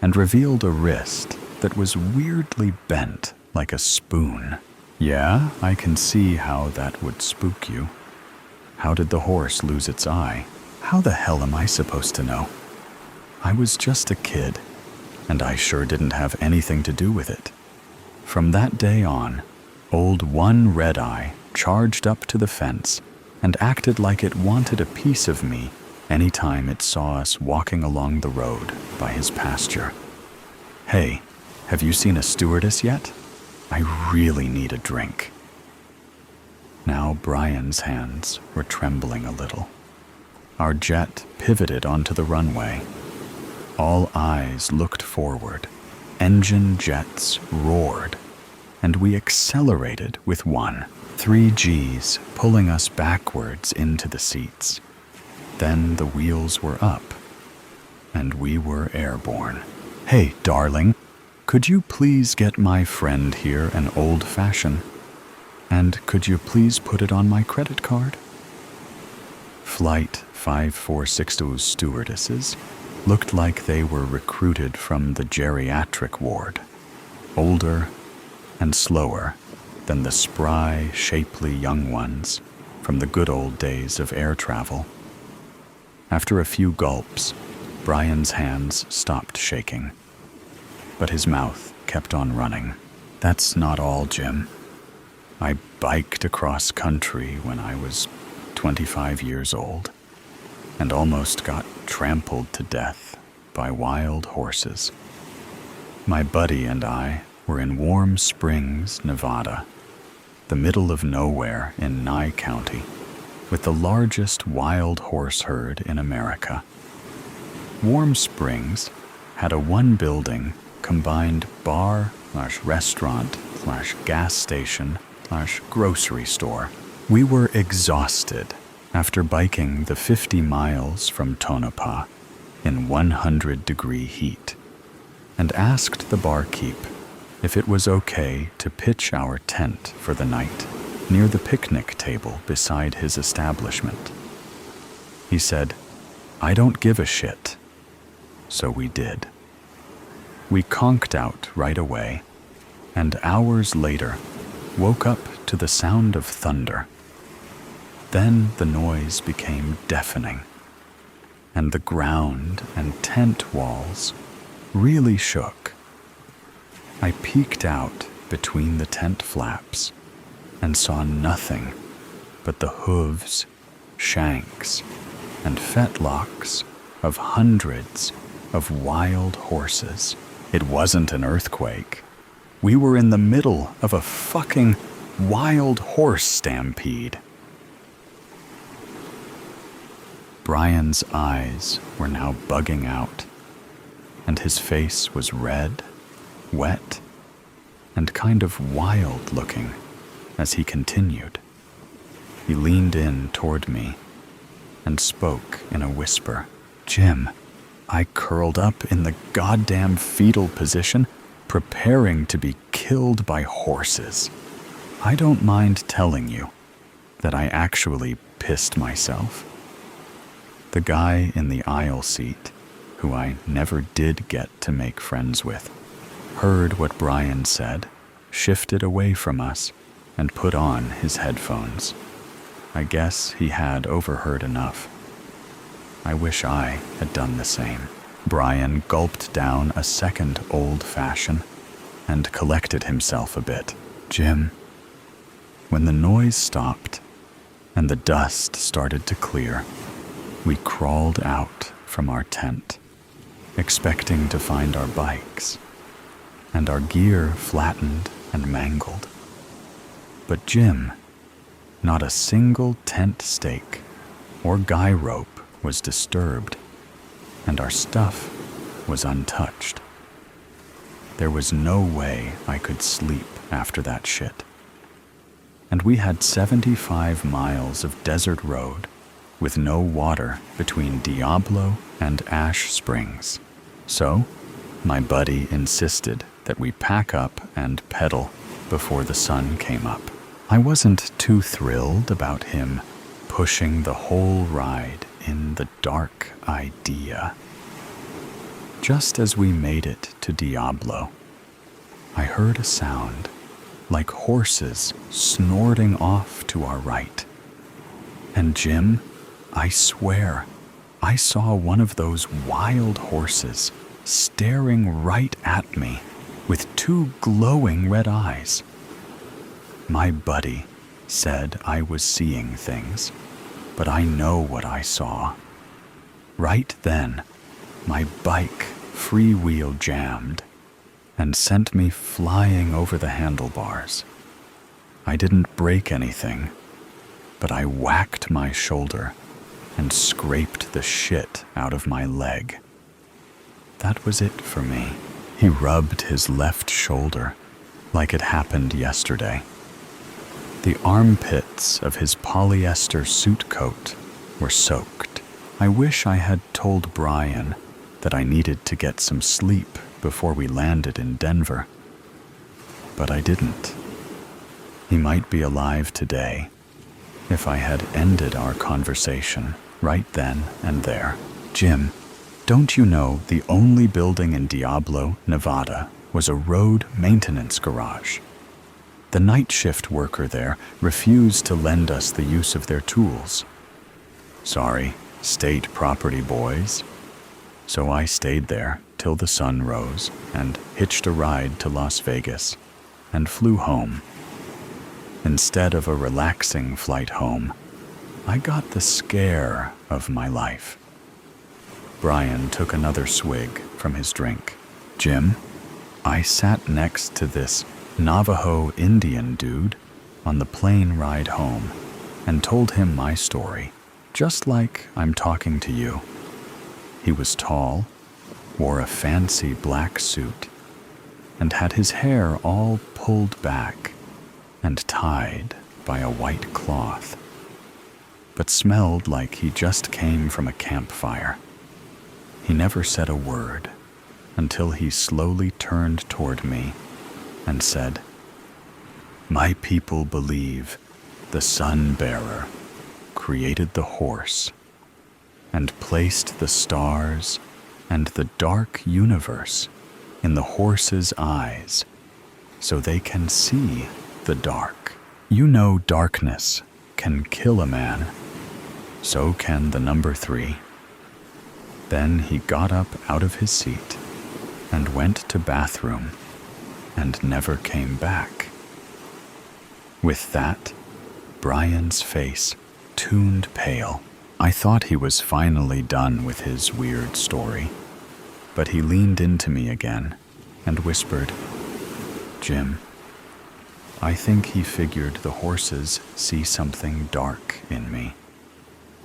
and revealed a wrist that was weirdly bent like a spoon. Yeah, I can see how that would spook you. How did the horse lose its eye? How the hell am I supposed to know? I was just a kid, and I sure didn't have anything to do with it. From that day on, old One Red Eye charged up to the fence and acted like it wanted a piece of me anytime it saw us walking along the road by his pasture. Hey, have you seen a stewardess yet? I really need a drink. Now Brian's hands were trembling a little. Our jet pivoted onto the runway. All eyes looked forward. Engine jets roared, and we accelerated with 3 Gs pulling us backwards into the seats. Then the wheels were up, and we were airborne. Hey, darling, could you please get my friend here an old-fashioned? And could you please put it on my credit card? Flight 5462's stewardesses looked like they were recruited from the geriatric ward, older and slower than the spry, shapely young ones from the good old days of air travel. After a few gulps, Brian's hands stopped shaking, but his mouth kept on running. That's not all, Jim. I biked across country when I was 25 years old and almost got trampled to death by wild horses. My buddy and I were in Warm Springs, Nevada, the middle of nowhere in Nye County, with the largest wild horse herd in America. Warm Springs had a one-building combined bar/restaurant/gas station/grocery store. We were exhausted after biking the 50 miles from Tonopah in 100-degree heat, and asked the barkeep if it was okay to pitch our tent for the night near the picnic table beside his establishment. He said, "I don't give a shit." So we did. We conked out right away, and hours later woke up to the sound of thunder. Then the noise became deafening, and the ground and tent walls really shook. I peeked out between the tent flaps and saw nothing but the hooves, shanks, and fetlocks of hundreds of wild horses. It wasn't an earthquake. We were in the middle of a fucking wild horse stampede. Brian's eyes were now bugging out, and his face was red, wet, and kind of wild looking as he continued. He leaned in toward me and spoke in a whisper. "Jim, I curled up in the goddamn fetal position, preparing to be killed by horses. I don't mind telling you that I actually pissed myself." The guy in the aisle seat, who I never did get to make friends with, heard what Brian said shifted away from us and put on his headphones. I guess he had overheard enough. I wish I had done the same. Brian gulped down a second old-fashioned and collected himself a bit. Jim, when the noise stopped and the dust started to clear, we crawled out from our tent, expecting to find our bikes and our gear flattened and mangled. But Jim, not a single tent stake or guy rope was disturbed, and our stuff was untouched. There was no way I could sleep after that shit. And we had 75 miles of desert road with no water between Diablo and Ash Springs. So, my buddy insisted that we pack up and pedal before the sun came up. I wasn't too thrilled about him pushing the whole ride in the dark idea. Just as we made it to Diablo, I heard a sound like horses snorting off to our right. And Jim, I swear, I saw one of those wild horses staring right at me with two glowing red eyes. My buddy said I was seeing things, but I know what I saw. Right then, my bike freewheel jammed and sent me flying over the handlebars. I didn't break anything, but I whacked my shoulder and scraped the shit out of my leg. That was it for me. He rubbed his left shoulder like it happened yesterday. The armpits of his polyester suit coat were soaked. I wish I had told Brian that I needed to get some sleep before we landed in Denver. But I didn't. He might be alive today if I had ended our conversation right then and there. Jim, don't you know the only building in Diablo, Nevada, was a road maintenance garage? The night shift worker there refused to lend us the use of their tools. Sorry, state property boys. So I stayed there till the sun rose and hitched a ride to Las Vegas and flew home. Instead of a relaxing flight home, I got the scare of my life. Brian took another swig from his drink. Jim, I sat next to this Navajo Indian dude on the plane ride home and told him my story, just like I'm talking to you. He was tall, wore a fancy black suit, and had his hair all pulled back and tied by a white cloth, but smelled like he just came from a campfire. He never said a word until he slowly turned toward me and said, "My people believe the sun-bearer created the horse and placed the stars and the dark universe in the horse's eyes so they can see the dark. You know darkness can kill a man, so can the number 3. Then he got up out of his seat and went to bathroom and never came back." With that, Brian's face tuned pale. I thought he was finally done with his weird story, but he leaned into me again and whispered, "Jim, I think he figured the horses see something dark in me,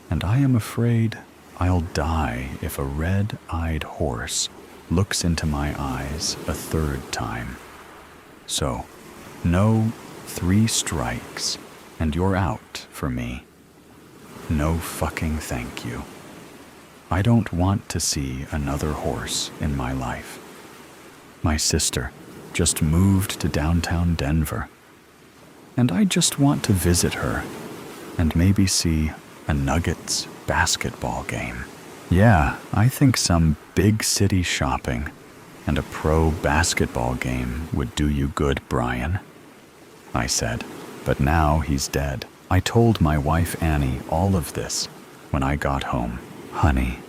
and I am afraid I'll die if a red-eyed horse looks into my eyes a third time. So, no 3 strikes and you're out for me. No fucking thank you. I don't want to see another horse in my life. My sister just moved to downtown Denver, and I just want to visit her and maybe see a Nuggets basketball game. Yeah, I think some big city shopping and a pro basketball game would do you good, Brian, I said. But now he's dead. I told my wife Annie all of this when I got home. Honey,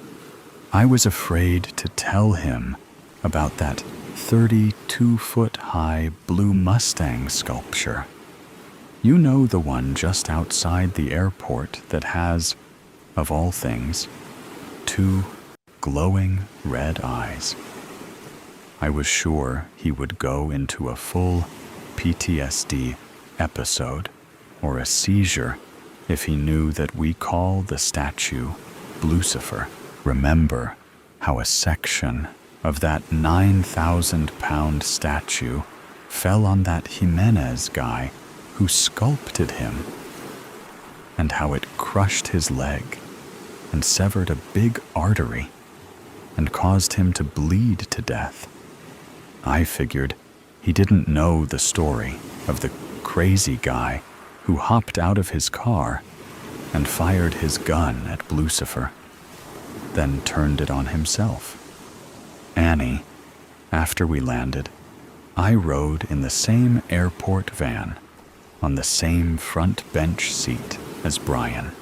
I was afraid to tell him about that 32-foot-high blue Mustang sculpture. You know, the one just outside the airport that has, of all things, 2 glowing red eyes. I was sure he would go into a full PTSD episode or a seizure if he knew that we call the statue Lucifer. Remember how a section of that 9,000-pound statue fell on that Jimenez guy who sculpted him, and how it crushed his leg and severed a big artery and caused him to bleed to death. I figured he didn't know the story of the crazy guy who hopped out of his car and fired his gun at Lucifer, then turned it on himself. Annie, after we landed, I rode in the same airport van on the same front bench seat as Brian,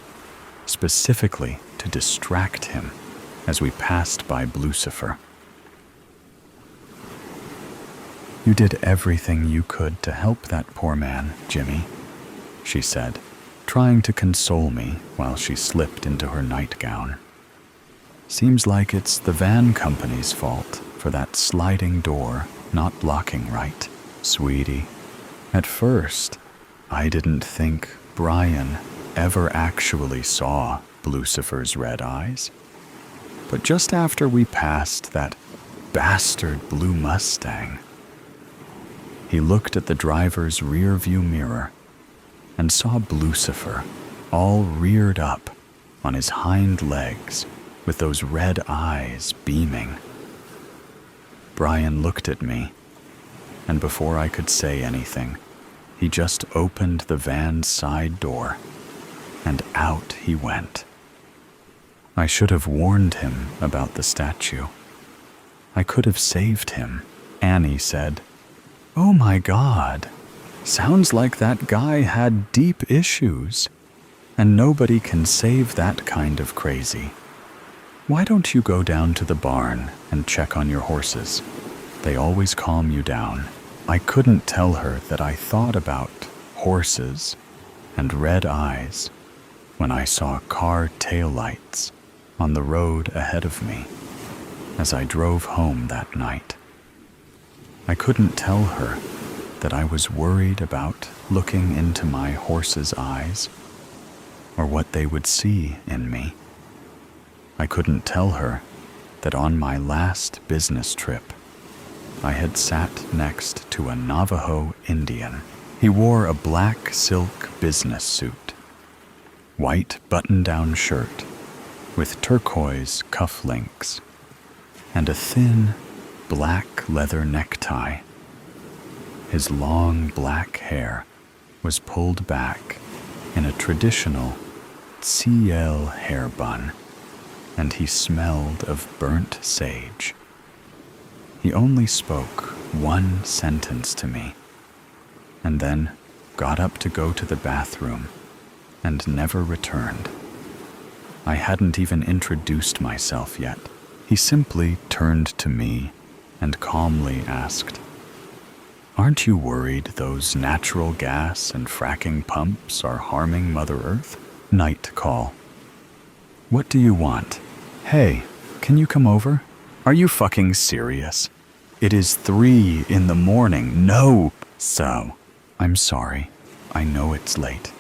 specifically to distract him as we passed by Lucifer. You did everything you could to help that poor man, Jimmy, she said, trying to console me while she slipped into her nightgown. Seems like it's the van company's fault for that sliding door not locking right, sweetie. At first, I didn't think Brian ever actually saw Lucifer's red eyes. But just after we passed that bastard blue Mustang, he looked at the driver's rear view mirror and saw Lucifer all reared up on his hind legs with those red eyes beaming. Brian looked at me, and before I could say anything, he just opened the van's side door, and out he went. I should have warned him about the statue. I could have saved him. Annie said, "Oh my God, sounds like that guy had deep issues, and nobody can save that kind of crazy. Why don't you go down to the barn and check on your horses? They always calm you down." I couldn't tell her that I thought about horses and red eyes when I saw car taillights on the road ahead of me as I drove home that night. I couldn't tell her that I was worried about looking into my horse's eyes or what they would see in me. I couldn't tell her that on my last business trip, I had sat next to a Navajo Indian. He wore a black silk business suit, white button-down shirt with turquoise cufflinks, and a thin black leather necktie. His long black hair was pulled back in a traditional CL hair bun, and he smelled of burnt sage. He only spoke one sentence to me, and then got up to go to the bathroom and never returned. I hadn't even introduced myself yet. He simply turned to me and calmly asked, "Aren't you worried those natural gas and fracking pumps are harming Mother Earth?" Night call. "What do you want? Hey, can you come over? Are you fucking serious? It is 3 in the morning. No! So, I'm sorry. I know it's late.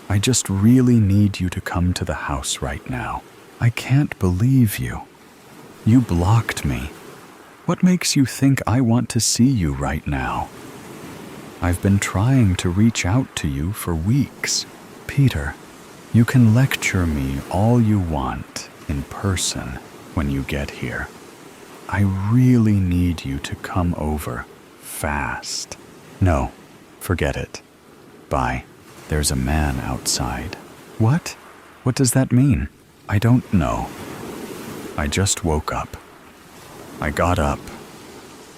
I just really need you to come to the house right now. I can't believe you. You blocked me. What makes you think I want to see you right now? I've been trying to reach out to you for weeks. Peter, you can lecture me all you want in person when you get here. I really need you to come over fast." "No, forget it. Bye. There's a man outside." "What? What does that mean?" "I don't know. I just woke up. I got up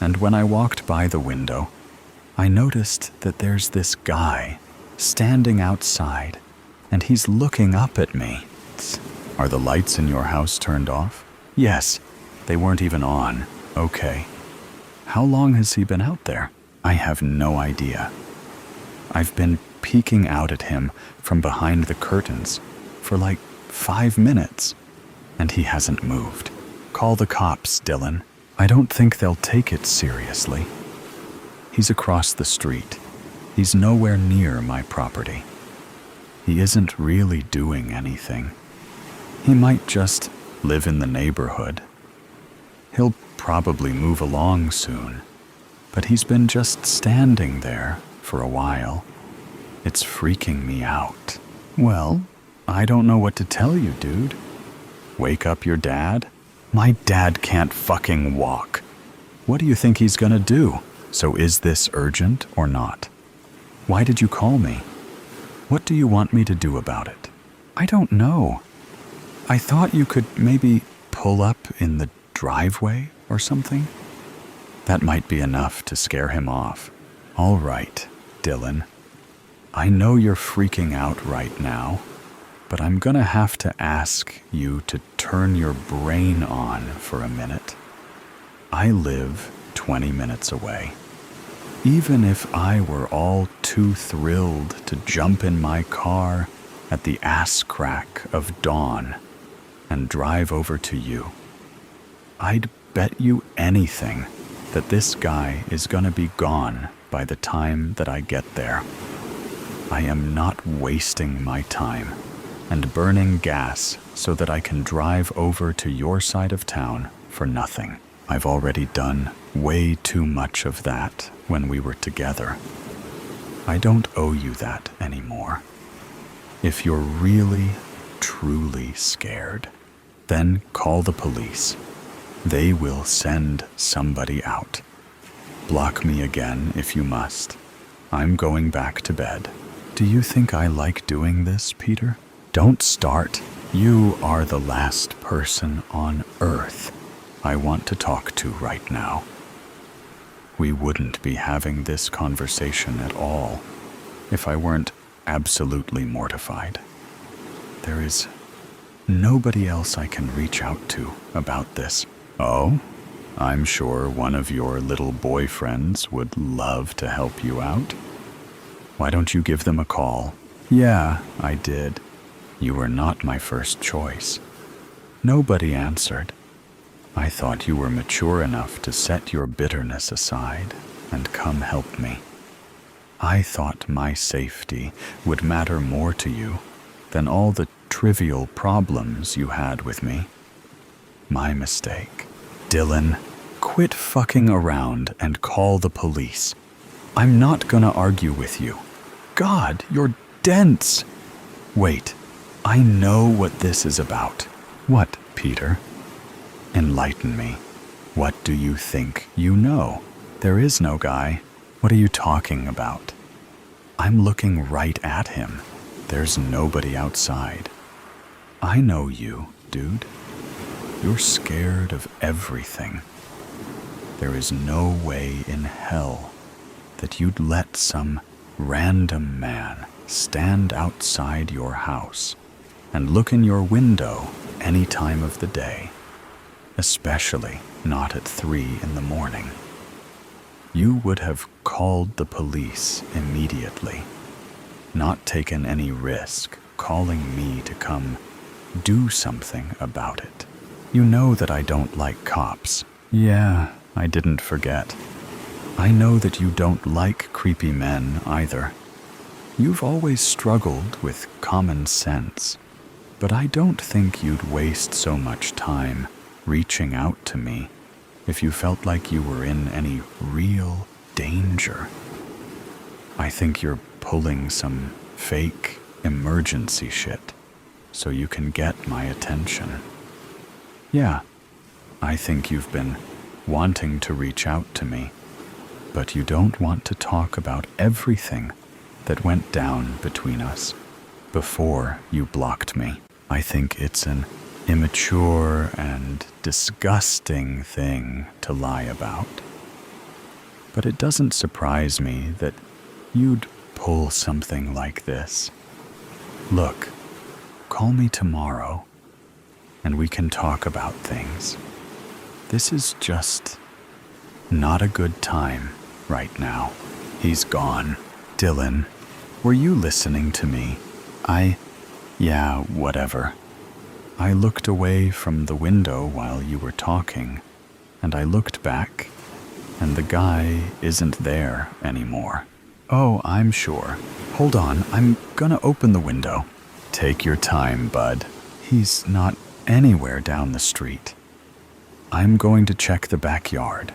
And when I walked by the window, I noticed that there's this guy standing outside, and he's looking up at me. Are the lights in your house turned off? Yes, they weren't even on. Okay. How long has he been out there? I have no idea. I've been peeking out at him from behind the curtains for like 5 minutes, and he hasn't moved. Call the cops, Dylan. I don't think they'll take it seriously. He's across the street. He's nowhere near my property. He isn't really doing anything. He might just live in the neighborhood. He'll probably move along soon, but he's been just standing there for a while. It's freaking me out. Well, I don't know what to tell you, dude. Wake up your dad? My dad can't fucking walk. What do you think he's gonna do? So is this urgent or not? Why did you call me? What do you want me to do about it? I don't know. I thought you could maybe pull up in the driveway or something. That might be enough to scare him off. All right, Dylan. I know you're freaking out right now, but I'm gonna have to ask you to turn your brain on for a minute. I live 20 minutes away. Even if I were all too thrilled to jump in my car at the ass crack of dawn and drive over to you, I'd bet you anything that this guy is gonna be gone by the time that I get there. I am not wasting my time and burning gas so that I can drive over to your side of town for nothing. I've already done way too much of that when we were together. I don't owe you that anymore. If you're really, truly scared, then call the police. They will send somebody out. Block me again if you must. I'm going back to bed. Do you think I like doing this, Peter? Don't start. You are the last person on earth I want to talk to right now. We wouldn't be having this conversation at all if I weren't absolutely mortified. There is nobody else I can reach out to about this. Oh, I'm sure one of your little boyfriends would love to help you out. Why don't you give them a call? Yeah, I did. You were not my first choice. Nobody answered. I thought you were mature enough to set your bitterness aside and come help me. I thought my safety would matter more to you than all the trivial problems you had with me. My mistake. Dylan, quit fucking around and call the police. I'm not gonna argue with you. God, you're dense. Wait, I know what this is about. What, Peter? Enlighten me. What do you think you know? There is no guy. What are you talking about? I'm looking right at him. There's nobody outside. I know you, dude. You're scared of everything. There is no way in hell that you'd let some random man stand outside your house and look in your window any time of the day, especially not at 3 in the morning. You would have called the police immediately, not taken any risk calling me to come do something about it. You know that I don't like cops. Yeah, I didn't forget. I know that you don't like creepy men either. You've always struggled with common sense, but I don't think you'd waste so much time reaching out to me if you felt like you were in any real danger. I think you're pulling some fake emergency shit so you can get my attention. Yeah, I think you've been wanting to reach out to me, but you don't want to talk about everything that went down between us before you blocked me. I think it's an immature and disgusting thing to lie about. But it doesn't surprise me that you'd pull something like this. Look, call me tomorrow, and we can talk about things. This is just not a good time right now. He's gone. Dylan, were you listening to me? Yeah, whatever. I looked away from the window while you were talking, and I looked back, and the guy isn't there anymore. Oh, I'm sure. Hold on, I'm gonna open the window. Take your time, bud. He's not anywhere down the street. I'm going to check the backyard.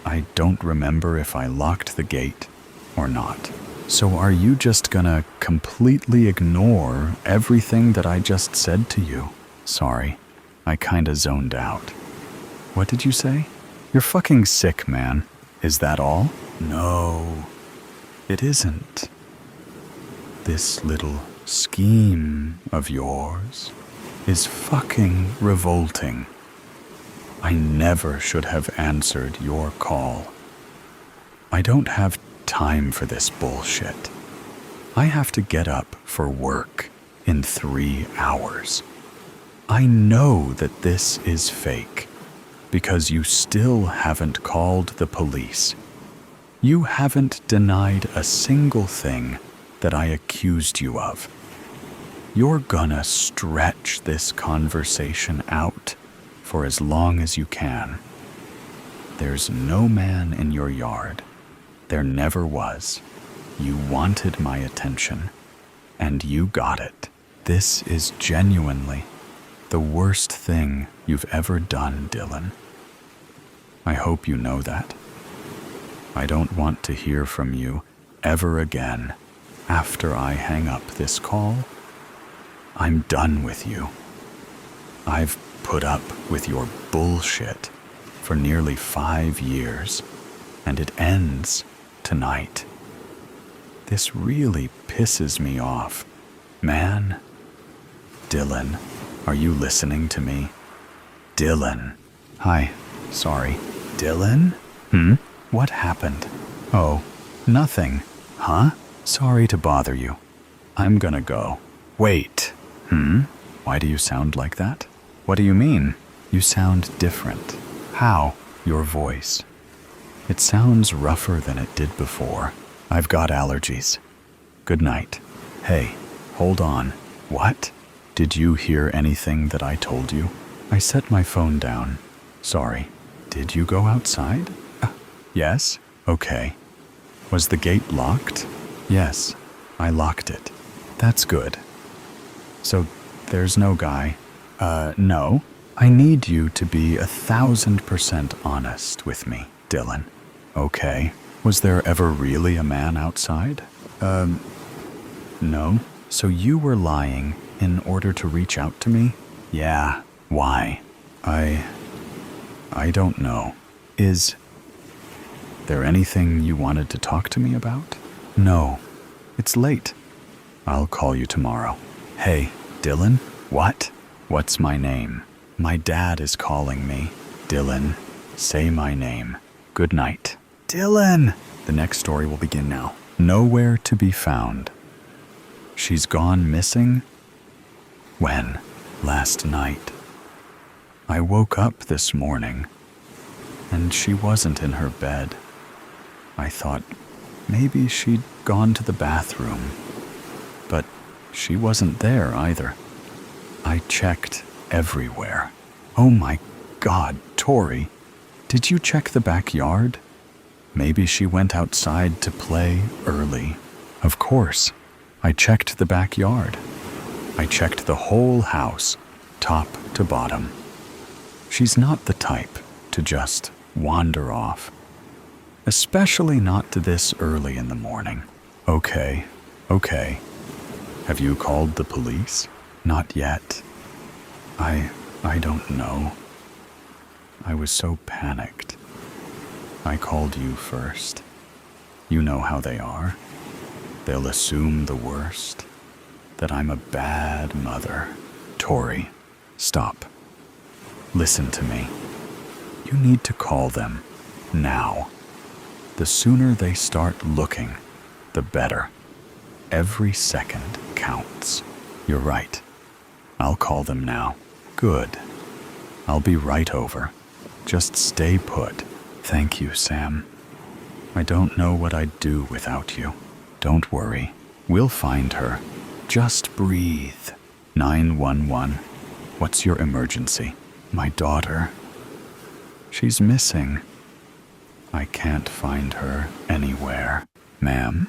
I don't remember if I locked the gate or not. So are you just gonna completely ignore everything that I just said to you? Sorry, I kinda zoned out. What did you say? You're fucking sick, man. Is that all? No, it isn't. This little scheme of yours is fucking revolting. I never should have answered your call. I don't have time for this bullshit. I have to get up for work in 3 hours. I know that this is fake because you still haven't called the police. You haven't denied a single thing that I accused you of. You're gonna stretch this conversation out for as long as you can. There's no man in your yard. There never was. You wanted my attention, and you got it. This is genuinely the worst thing you've ever done, Dylan. I hope you know that. I don't want to hear from you ever again after I hang up this call. I'm done with you. I've put up with your bullshit for nearly 5 years, and it ends tonight. This really pisses me off. Man. Dylan, are you listening to me? Dylan. Hi, sorry. Dylan? What happened? Oh, nothing. Huh? Sorry to bother you. I'm gonna go. Wait. Why do you sound like that? What do you mean? You sound different. How? Your voice. It sounds rougher than it did before. I've got allergies. Good night. Hey, hold on. What? Did you hear anything that I told you? I set my phone down. Sorry. Did you go outside? Yes? Okay. Was the gate locked? Yes, I locked it. That's good. So there's no guy. No. I need you to be 1,000% honest with me, Dylan. Okay. Was there ever really a man outside? No. So you were lying in order to reach out to me? Yeah. Why? I don't know. Is there anything you wanted to talk to me about? No. It's late. I'll call you tomorrow. Hey, Dylan? What? What's my name? My dad is calling me. Dylan, say my name. Good night. Dylan! The next story will begin now. Nowhere to be found. She's gone missing? When? Last night. I woke up this morning, and she wasn't in her bed. I thought maybe she'd gone to the bathroom, but she wasn't there either. I checked everywhere. Oh my God, Tori, did you check the backyard? Maybe she went outside to play early. Of course, I checked the backyard. I checked the whole house, top to bottom. She's not the type to just wander off, especially not to this early in the morning. Okay. Have you called the police? Not yet. I don't know. I was so panicked. I called you first. You know how they are. They'll assume the worst, that I'm a bad mother. Tori, stop. Listen to me. You need to call them now. The sooner they start looking, the better. Every second counts. You're right. I'll call them now. Good. I'll be right over. Just stay put. Thank you, Sam. I don't know what I'd do without you. Don't worry. We'll find her. Just breathe. 911. What's your emergency? My daughter. She's missing. I can't find her anywhere. Ma'am,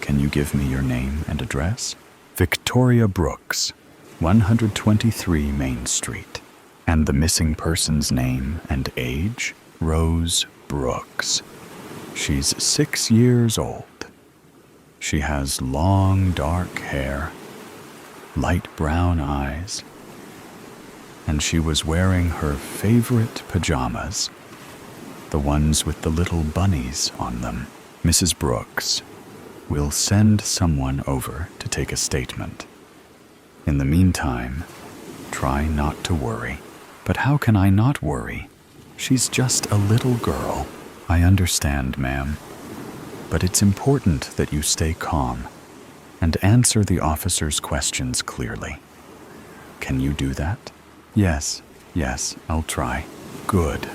can you give me your name and address? Victoria Brooks, 123 Main Street. And the missing person's name and age? Rose Brooks. She's 6 years old. She has long, dark hair, light brown eyes, and she was wearing her favorite pajamas, the ones with the little bunnies on them. Mrs. Brooks, we'll send someone over to take a statement. In the meantime, try not to worry. But how can I not worry? She's just a little girl. I understand, ma'am. But it's important that you stay calm and answer the officer's questions clearly. Can you do that? Yes, I'll try. Good.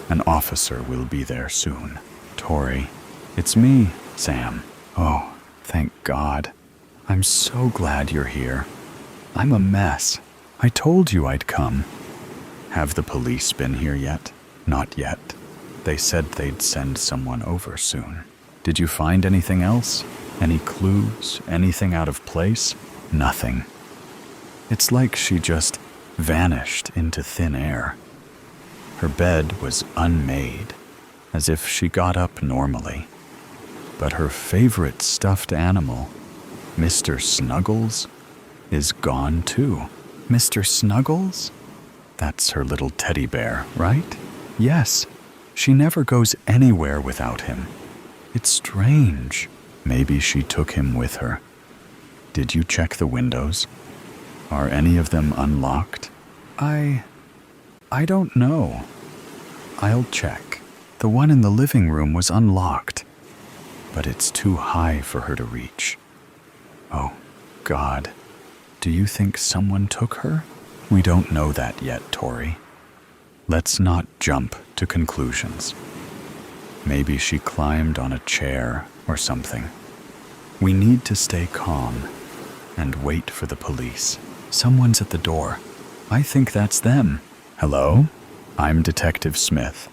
An officer will be there soon. Tori, it's me, Sam. Oh, thank God. I'm so glad you're here. I'm a mess. I told you I'd come. Have the police been here yet? Not yet. They said they'd send someone over soon. Did you find anything else? Any clues? Anything out of place? Nothing. It's like she just vanished into thin air. Her bed was unmade, as if she got up normally. But her favorite stuffed animal, Mr. Snuggles, is gone too. Mr. Snuggles? That's her little teddy bear, right? Yes. She never goes anywhere without him. It's strange. Maybe she took him with her. Did you check the windows? Are any of them unlocked? I don't know. I'll check. The one in the living room was unlocked, but it's too high for her to reach. Oh, God. Do you think someone took her? We don't know that yet, Tori. Let's not jump to conclusions. Maybe she climbed on a chair or something. We need to stay calm and wait for the police. Someone's at the door. I think that's them. Hello? I'm Detective Smith.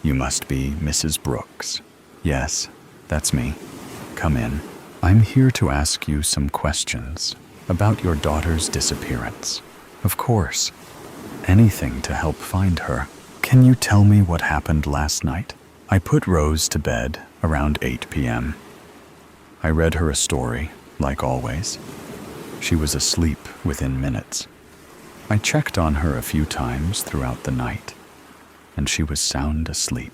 You must be Mrs. Brooks. Yes, that's me. Come in. I'm here to ask you some questions about your daughter's disappearance. Of course. Anything to help find her. Can you tell me what happened last night? I put Rose to bed around 8 p.m. I read her a story, like always. She was asleep within minutes. I checked on her a few times throughout the night, and she was sound asleep.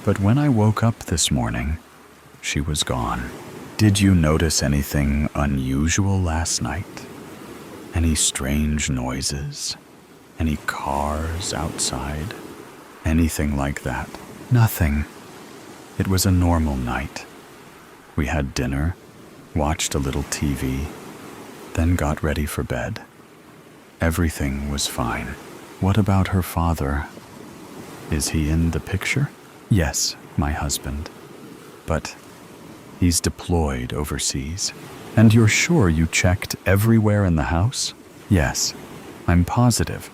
But when I woke up this morning, she was gone. Did you notice anything unusual last night? Any strange noises? Any cars outside? Anything like that? Nothing. It was a normal night. We had dinner, watched a little TV, then got ready for bed. Everything was fine. What about her father? Is he in the picture? Yes, my husband. But he's deployed overseas. And you're sure you checked everywhere in the house? Yes, I'm positive.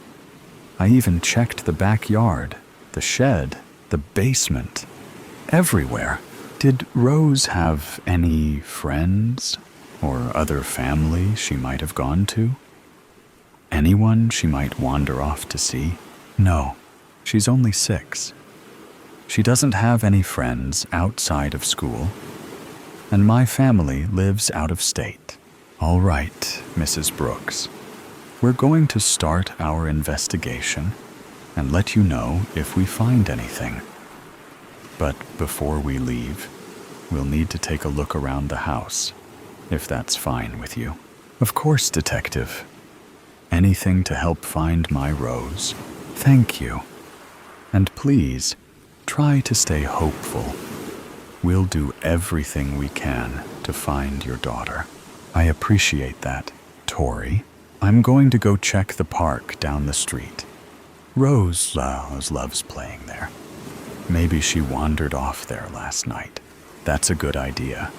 I even checked the backyard, the shed, the basement, everywhere. Did Rose have any friends or other family she might have gone to? Anyone she might wander off to see? No, she's only 6. She doesn't have any friends outside of school, and my family lives out of state. All right, Mrs. Brooks. We're going to start our investigation and let you know if we find anything. But before we leave, we'll need to take a look around the house, if that's fine with you. Of course, Detective. Anything to help find my Rose. Thank you. And please, Try to stay hopeful. We'll do everything we can to find your daughter. I appreciate that, Tori. I'm going to go check the park down the street. Rose loves playing there. Maybe she wandered off there last night. That's a good idea.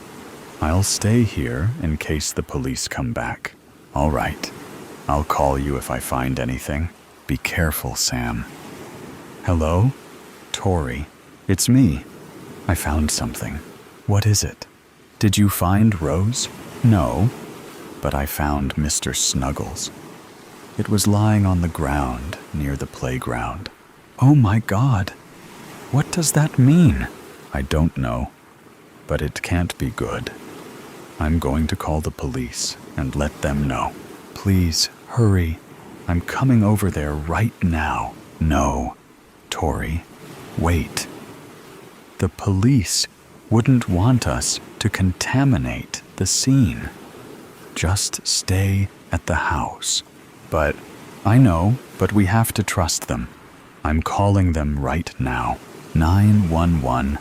I'll stay here in case the police come back. All right. I'll call you if I find anything. Be careful, Sam. Hello? Tori. It's me. I found something. What is it? Did you find Rose? No, but I found Mr. Snuggles. It was lying on the ground near the playground. Oh my God. What does that mean? I don't know, but it can't be good. I'm going to call the police and let them know. Please, hurry. I'm coming over there right now. No, Tori, wait. The police wouldn't want us to contaminate the scene. Just stay at the house. But I know, but we have to trust them. I'm calling them right now. 911.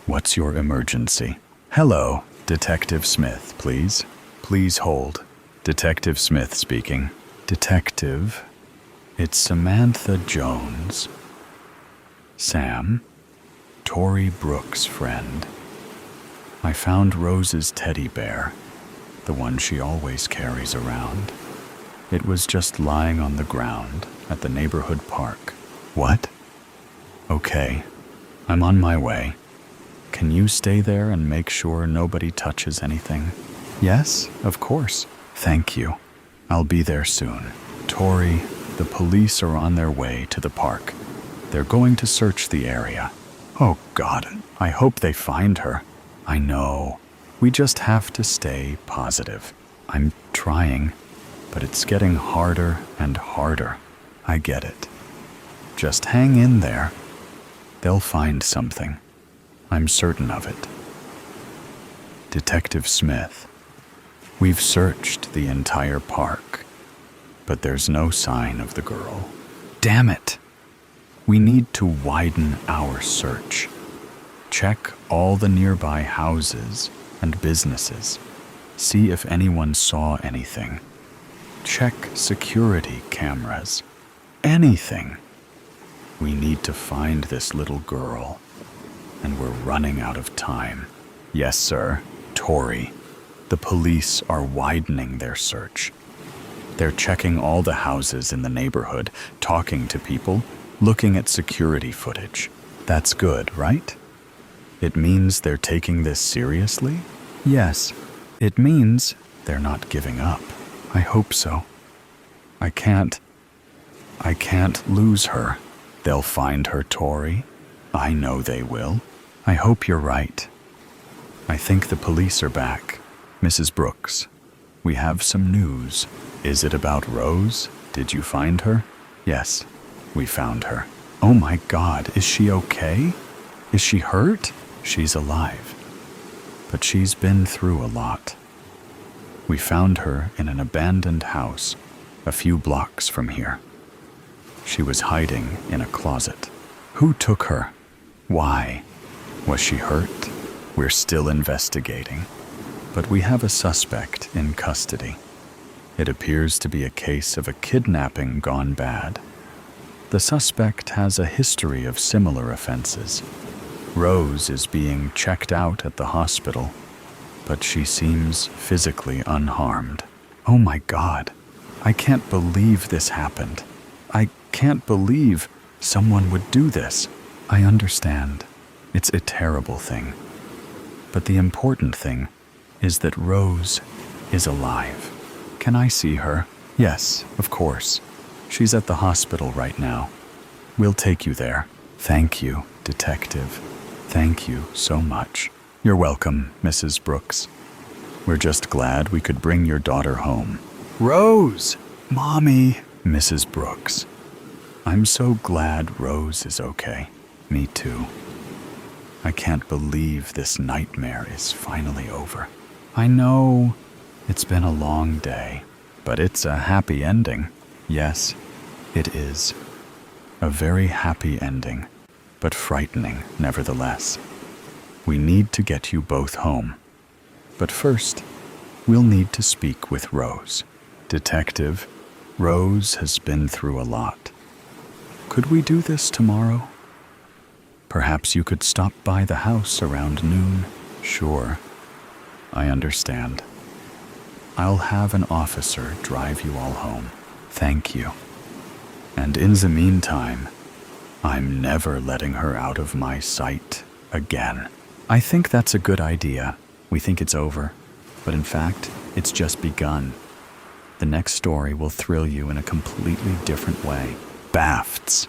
What's your emergency? Hello, Detective Smith, please. Please hold. Detective Smith speaking. Detective, it's Samantha Jones. Sam, Tori Brooks' friend. I found Rose's teddy bear, the one she always carries around. It was just lying on the ground at the neighborhood park. What? Okay, I'm on my way. Can you stay there and make sure nobody touches anything? Yes, of course. Thank you. I'll be there soon. Tori, the police are on their way to the park. They're going to search the area. Oh God, I hope they find her. I know. We just have to stay positive. I'm trying, but it's getting harder and harder. I get it. Just hang in there. They'll find something. I'm certain of it. Detective Smith, we've searched the entire park, but there's no sign of the girl. Damn it! We need to widen our search. Check all the nearby houses and businesses. See if anyone saw anything. Check security cameras. Anything. We need to find this little girl, and we're running out of time. Yes, sir. Tori, the police are widening their search. They're checking all the houses in the neighborhood, talking to people, looking at security footage. That's good, right? It means they're taking this seriously? Yes. It means they're not giving up. I hope so. I can't lose her. They'll find her, Tori. I know they will. I hope you're right. I think the police are back. Mrs. Brooks, we have some news. Is it about Rose? Did you find her? Yes, we found her. Oh my God, is she okay? Is she hurt? She's alive. But she's been through a lot. We found her in an abandoned house a few blocks from here. She was hiding in a closet. Who took her? Why? Was she hurt? We're still investigating, but we have a suspect in custody. It appears to be a case of a kidnapping gone bad. The suspect has a history of similar offenses. Rose is being checked out at the hospital, but she seems physically unharmed. Oh my God, I can't believe this happened. I can't believe someone would do this. I understand. It's a terrible thing. But the important thing is that Rose is alive. Can I see her? Yes, of course. She's at the hospital right now. We'll take you there. Thank you, Detective. Thank you so much. You're welcome, Mrs. Brooks. We're just glad we could bring your daughter home. Rose! Mommy! Mrs. Brooks. I'm so glad Rose is okay. Me too. I can't believe this nightmare is finally over. I know it's been a long day, but it's a happy ending. Yes, it is. A very happy ending. but frightening nevertheless. We need to get you both home. But first, we'll need to speak with Rose. Detective, Rose has been through a lot. Could we do this tomorrow? Perhaps you could stop by the house around noon. Sure, I understand. I'll have an officer drive you all home. Thank you. And in the meantime, I'm never letting her out of my sight again. I think that's a good idea. We think it's over, but in fact, it's just begun. The next story will thrill you in a completely different way. Bafts.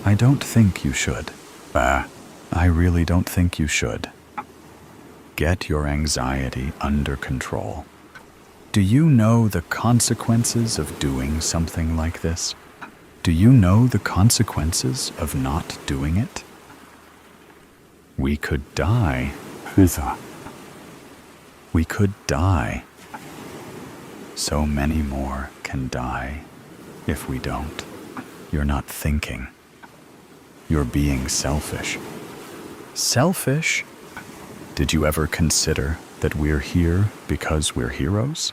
I don't think you should. I really don't think you should. Get your anxiety under control. Do you know the consequences of doing something like this? Do you know the consequences of not doing it? We could die. We could die. So many more can die if we don't. You're not thinking. You're being selfish. Selfish? Did you ever consider that we're here because we're heroes?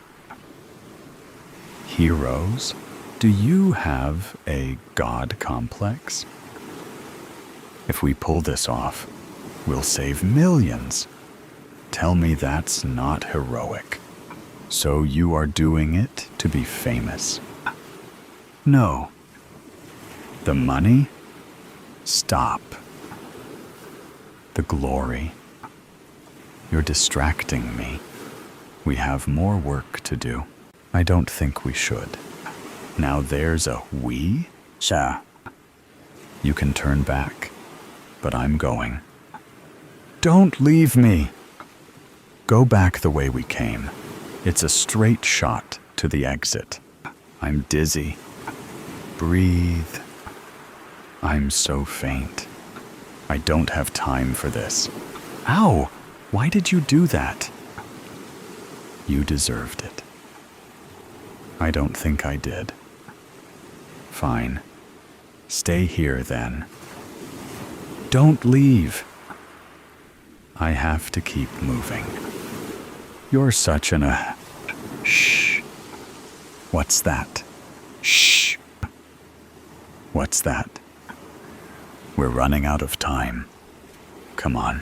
Heroes? Do you have a God complex? If we pull this off, we'll save millions. Tell me that's not heroic. So you are doing it to be famous? No. The money? Stop. The glory? You're distracting me. We have more work to do. I don't think we should. Now there's a we? Sha. You can turn back, but I'm going. Don't leave me. Go back the way we came. It's a straight shot to the exit. I'm dizzy. Breathe. I'm so faint. I don't have time for this. Ow! Why did you do that? You deserved it. I don't think I did. Fine. Stay here then. Don't leave. I have to keep moving. You're such an Shh. What's that? Shh. What's that? We're running out of time. Come on.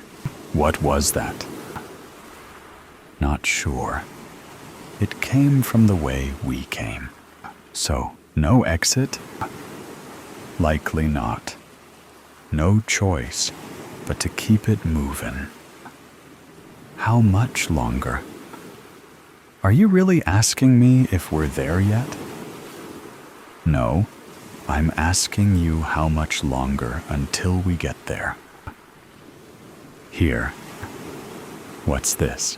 What was that? Not sure. It came from the way we came. So, no exit? Likely not. No choice but to keep it moving. How much longer? Are you really asking me if we're there yet? No, I'm asking you how much longer until we get there. Here. What's this?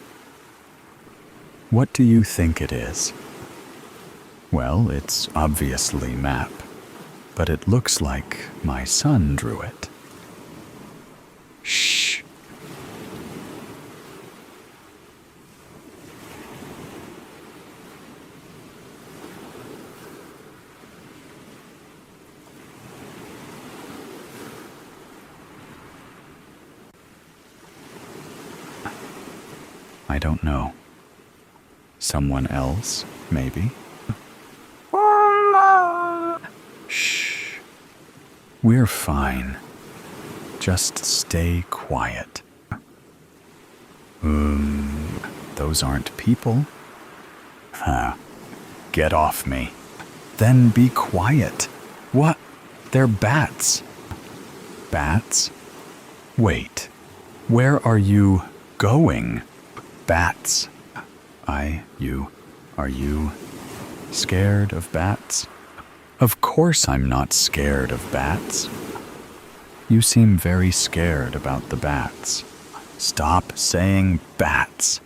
What do you think it is? Well, it's obviously map, but it looks like my son drew it. Shh. I don't know. Someone else, maybe? Shh. We're fine. Just stay quiet. Those aren't people. Get off me. Then be quiet. What? They're bats. Bats? Wait. Where are you going? Bats. Are you scared of bats? Of course I'm not scared of bats. You seem very scared about the bats. Stop saying bats.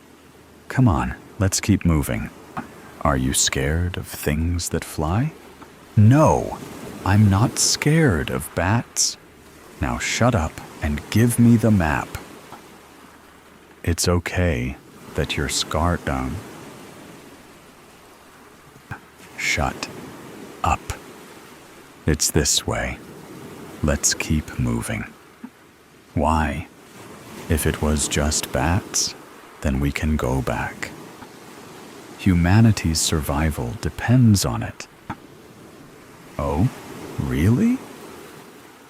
Come on, let's keep moving. Are you scared of things that fly? No, I'm not scared of bats. Now shut up and give me the map. It's okay that you're scarred down. Shut up. It's this way. Let's keep moving. Why? If it was just bats, then we can go back. Humanity's survival depends on it. Oh, really?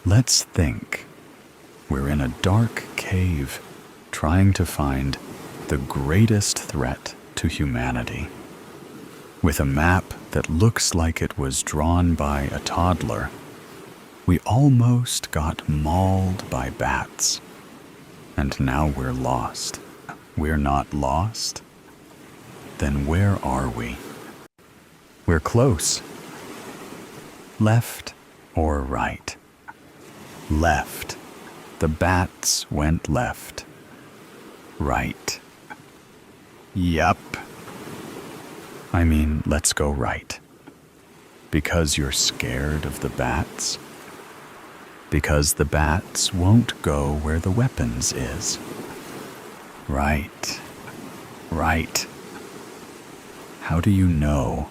Let's think. We're in a dark cave, trying to find the greatest threat to humanity. With a map that looks like it was drawn by a toddler, we almost got mauled by bats. And now we're lost. We're not lost? Then where are we? We're close. Left or right? Left. The bats went left. Right. Yup. I mean, let's go right. Because you're scared of the bats? Because the bats won't go where the weapons is. Right. Right. How do you know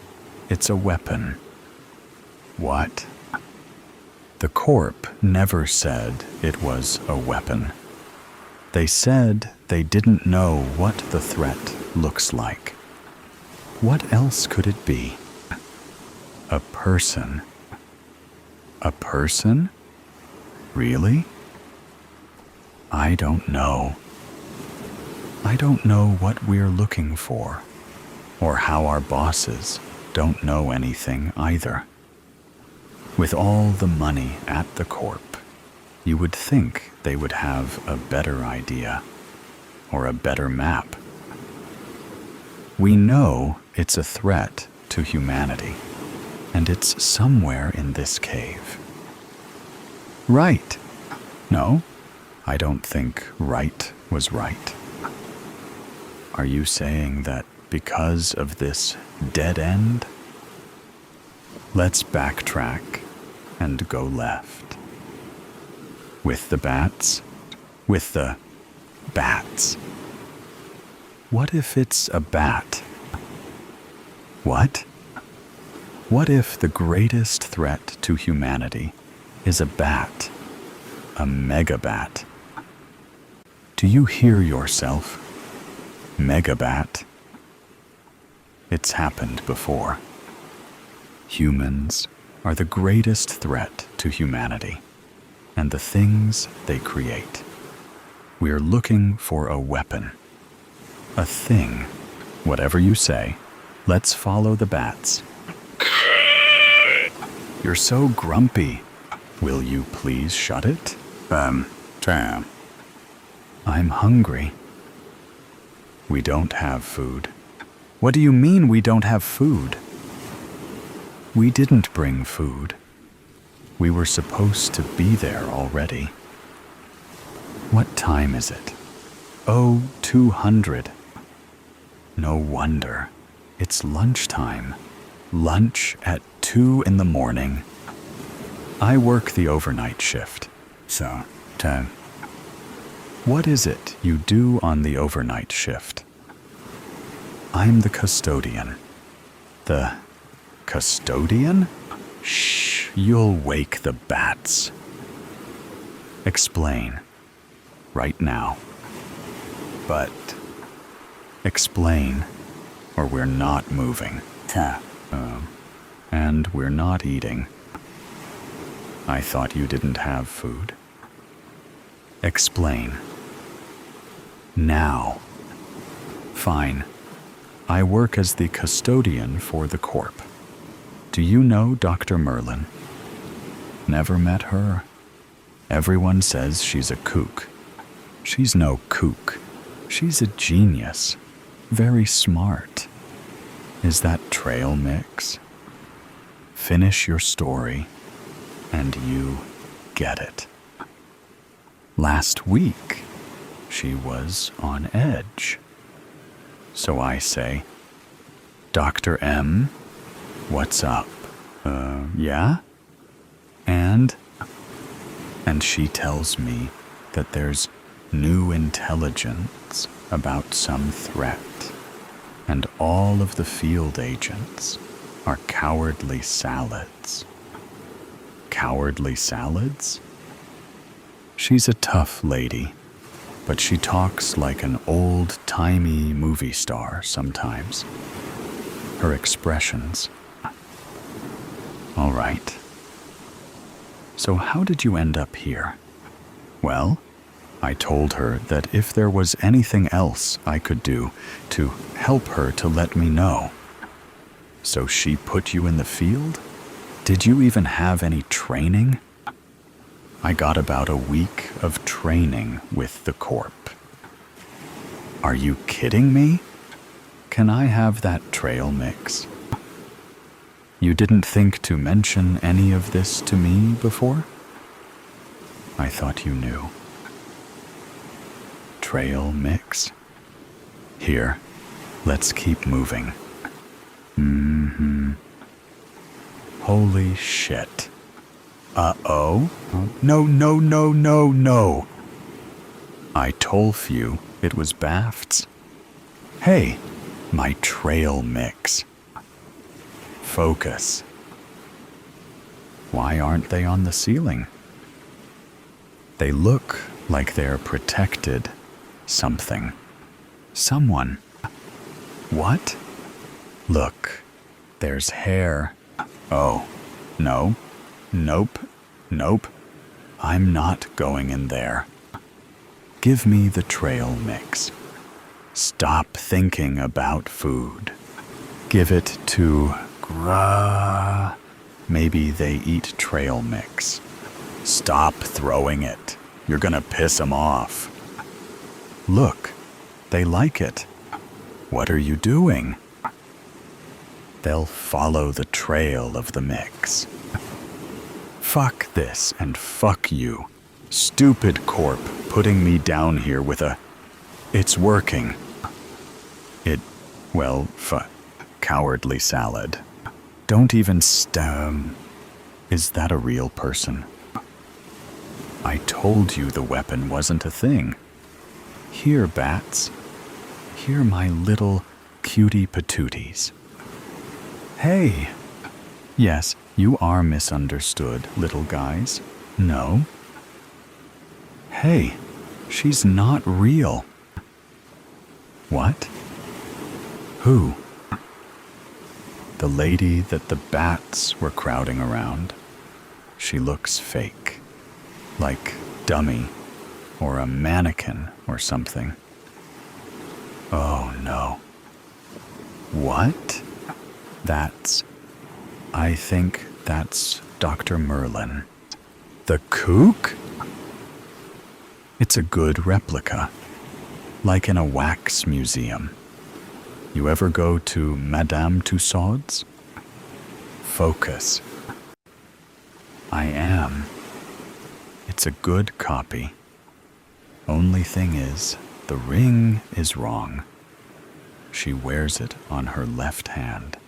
it's a weapon? What? The corp never said it was a weapon. They said they didn't know what the threat looks like. What else could it be? A person. A person? Really? I don't know. I don't know what we're looking for, or how our bosses don't know anything either. With all the money at the corp, you would think they would have a better idea, or a better map. We know it's a threat to humanity, and it's somewhere in this cave. Right. No, I don't think right was right. Are you saying that because of this dead end? Let's backtrack and go left. With the bats? With the bats. What if it's a bat? What? What if the greatest threat to humanity is a bat? A megabat? Do you hear yourself? Megabat? It's happened before. Humans are the greatest threat to humanity and the things they create. We're looking for a weapon. A thing. Whatever you say, let's follow the bats. You're so grumpy. Will you please shut it? Tam. I'm hungry. We don't have food. What do you mean we don't have food? We didn't bring food. We were supposed to be there already. What time is it? Oh, 200. No wonder. It's lunchtime. Lunch at 2 in the morning. I work the overnight shift. So, 10. What is it you do on the overnight shift? I'm the custodian. The custodian? Shh, you'll wake the bats. Explain. Right now. But explain, or we're not moving. And we're not eating. I thought you didn't have food. Explain. Now. Fine. I work as the custodian for the corp. Do you know Dr. Merlin? Never met her. Everyone says she's a kook. She's no kook. She's a genius. Very smart. Is that trail mix? Finish your story, and you get it. Last week, she was on edge. So I say, Dr. M, what's up? Yeah? And she tells me that there's new intelligence about some threat, and all of the field agents are cowardly salads. Cowardly salads? She's a tough lady, but she talks like an old-timey movie star sometimes. Her expressions. All right. So how did you end up here? Well, I told her that if there was anything else I could do to help her to let me know. So she put you in the field? Did you even have any training? I got about a week of training with the Corp. Are you kidding me? Can I have that trail mix? You didn't think to mention any of this to me before? I thought you knew. Trail mix? Here, let's keep moving. Holy shit. Uh-oh? No, no, no, no, no. I told you it was Bafts. Hey, my trail mix. Focus. Why aren't they on the ceiling? They look like they're protected something. Someone. What? Look, there's hair. Oh, no. Nope. Nope. I'm not going in there. Give me the trail mix. Stop thinking about food. Give it to Gra. Maybe they eat trail mix. Stop throwing it. You're gonna piss them off. Look, they like it. What are you doing? They'll follow the trail of the mix. Fuck this and fuck you. Stupid Corp putting me down here with a... It's working. Cowardly salad. Don't even Is that a real person? I told you the weapon wasn't a thing. Here, bats. Here, my little cutie patooties. Hey! Yes, you are misunderstood, little guys. No? Hey, she's not real. What? Who? The lady that the bats were crowding around. She looks fake. Like dummy, or a mannequin or something. Oh no. What? I think that's Dr. Merlin. The kook? It's a good replica, like in a wax museum. You ever go to Madame Tussauds? Focus. I am. It's a good copy. Only thing is, the ring is wrong. She wears it on her left hand.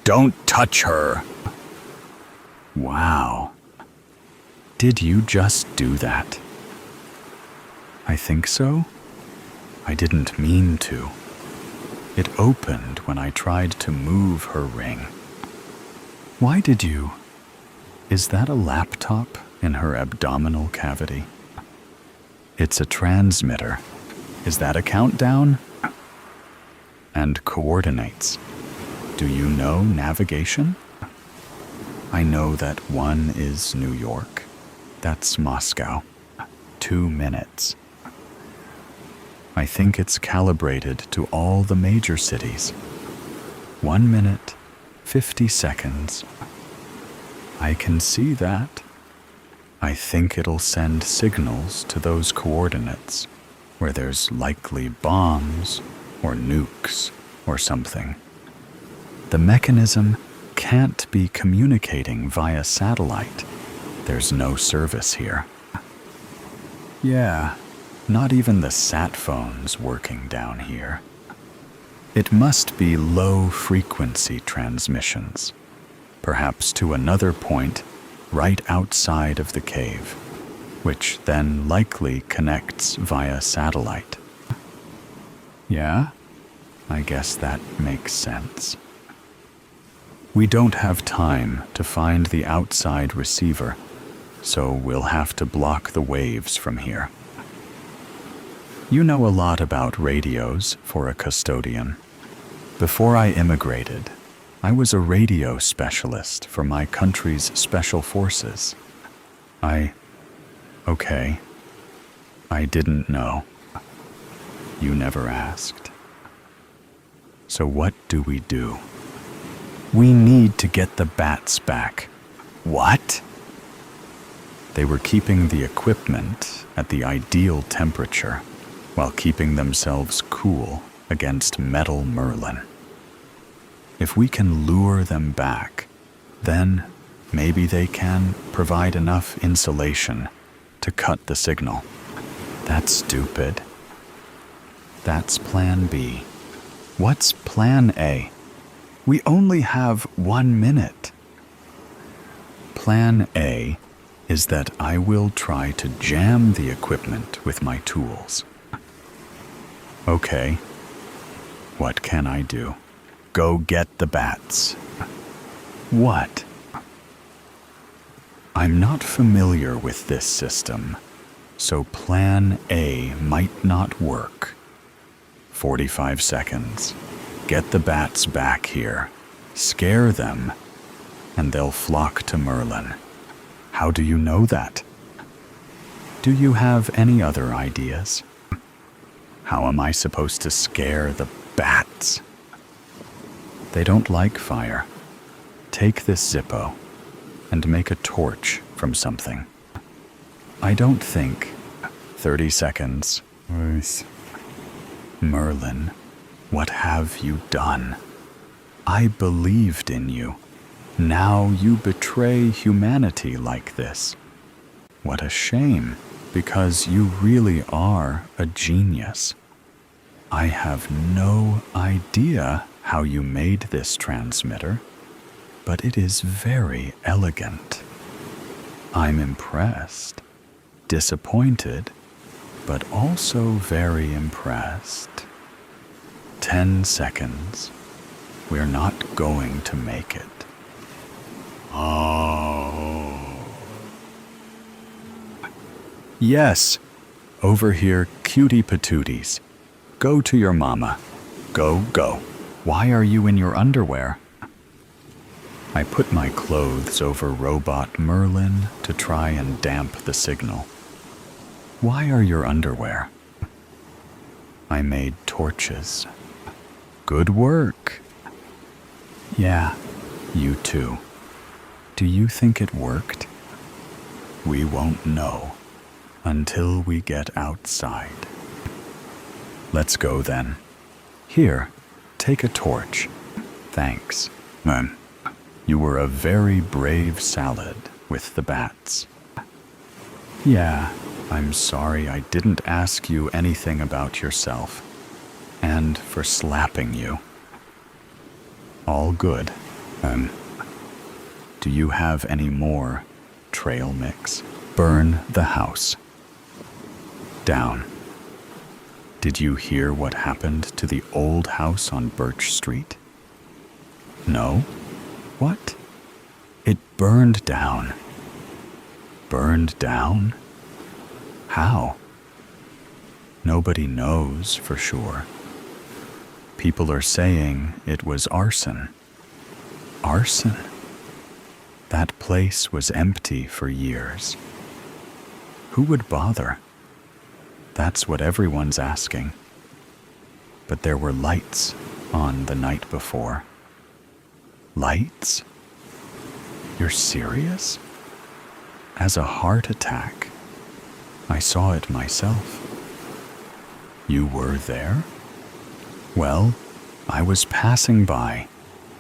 Don't touch her! Wow. Did you just do that? I think so. I didn't mean to. It opened when I tried to move her ring. Why did you? Is that a laptop in her abdominal cavity? It's a transmitter. Is that a countdown? And coordinates. Do you know navigation? I know that 1 is New York. That's Moscow. 2 minutes. I think it's calibrated to all the major cities. 1 minute, 50 seconds. I can see that. I think it'll send signals to those coordinates where there's likely bombs or nukes or something. The mechanism can't be communicating via satellite. There's no service here. Yeah, not even the sat phone's working down here. It must be low-frequency transmissions, perhaps to another point right outside of the cave, which then likely connects via satellite. Yeah, I guess that makes sense. We don't have time to find the outside receiver, so we'll have to block the waves from here. You know a lot about radios for a custodian. Before I immigrated, I was a radio specialist for my country's special forces. Okay, I didn't know. You never asked. So what do? We need to get the bats back. What? They were keeping the equipment at the ideal temperature while keeping themselves cool against metal Merlin. If we can lure them back, then maybe they can provide enough insulation to cut the signal. That's stupid. That's plan B. What's plan A? We only have 1 minute. Plan A is that I will try to jam the equipment with my tools. Okay. What can I do? Go get the bats. What? I'm not familiar with this system, so plan A might not work. 45 seconds. Get the bats back here. Scare them, and they'll flock to Merlin. How do you know that? Do you have any other ideas? How am I supposed to scare the bats? They don't like fire. Take this Zippo and make a torch from something. I don't think. 30 seconds. Merlin, what have you done? I believed in you. Now you betray humanity like this. What a shame, because you really are a genius. I have no idea how you made this transmitter, but it is very elegant. I'm impressed, disappointed, but also very impressed. 10 seconds. We're not going to make it. Oh. Yes, over here, cutie patooties. Go to your mama. Go, go. Why are you in your underwear? I put my clothes over Robot Merlin to try and damp the signal. Why are your underwear? I made torches. Good work. Yeah, you too. Do you think it worked? We won't know until we get outside. Let's go then. Here, take a torch. Thanks. You were a very brave salad with the bats. Yeah, I'm sorry I didn't ask you anything about yourself, and for slapping you. All good. Do you have any more trail mix? Burn the house. Down. Did you hear what happened to the old house on Birch Street? No? What? It burned down. Burned down? How? Nobody knows for sure. People are saying it was arson. Arson? That place was empty for years. Who would bother? That's what everyone's asking. But there were lights on the night before. Lights? You're serious? As a heart attack. I saw it myself. You were there? Well, I was passing by,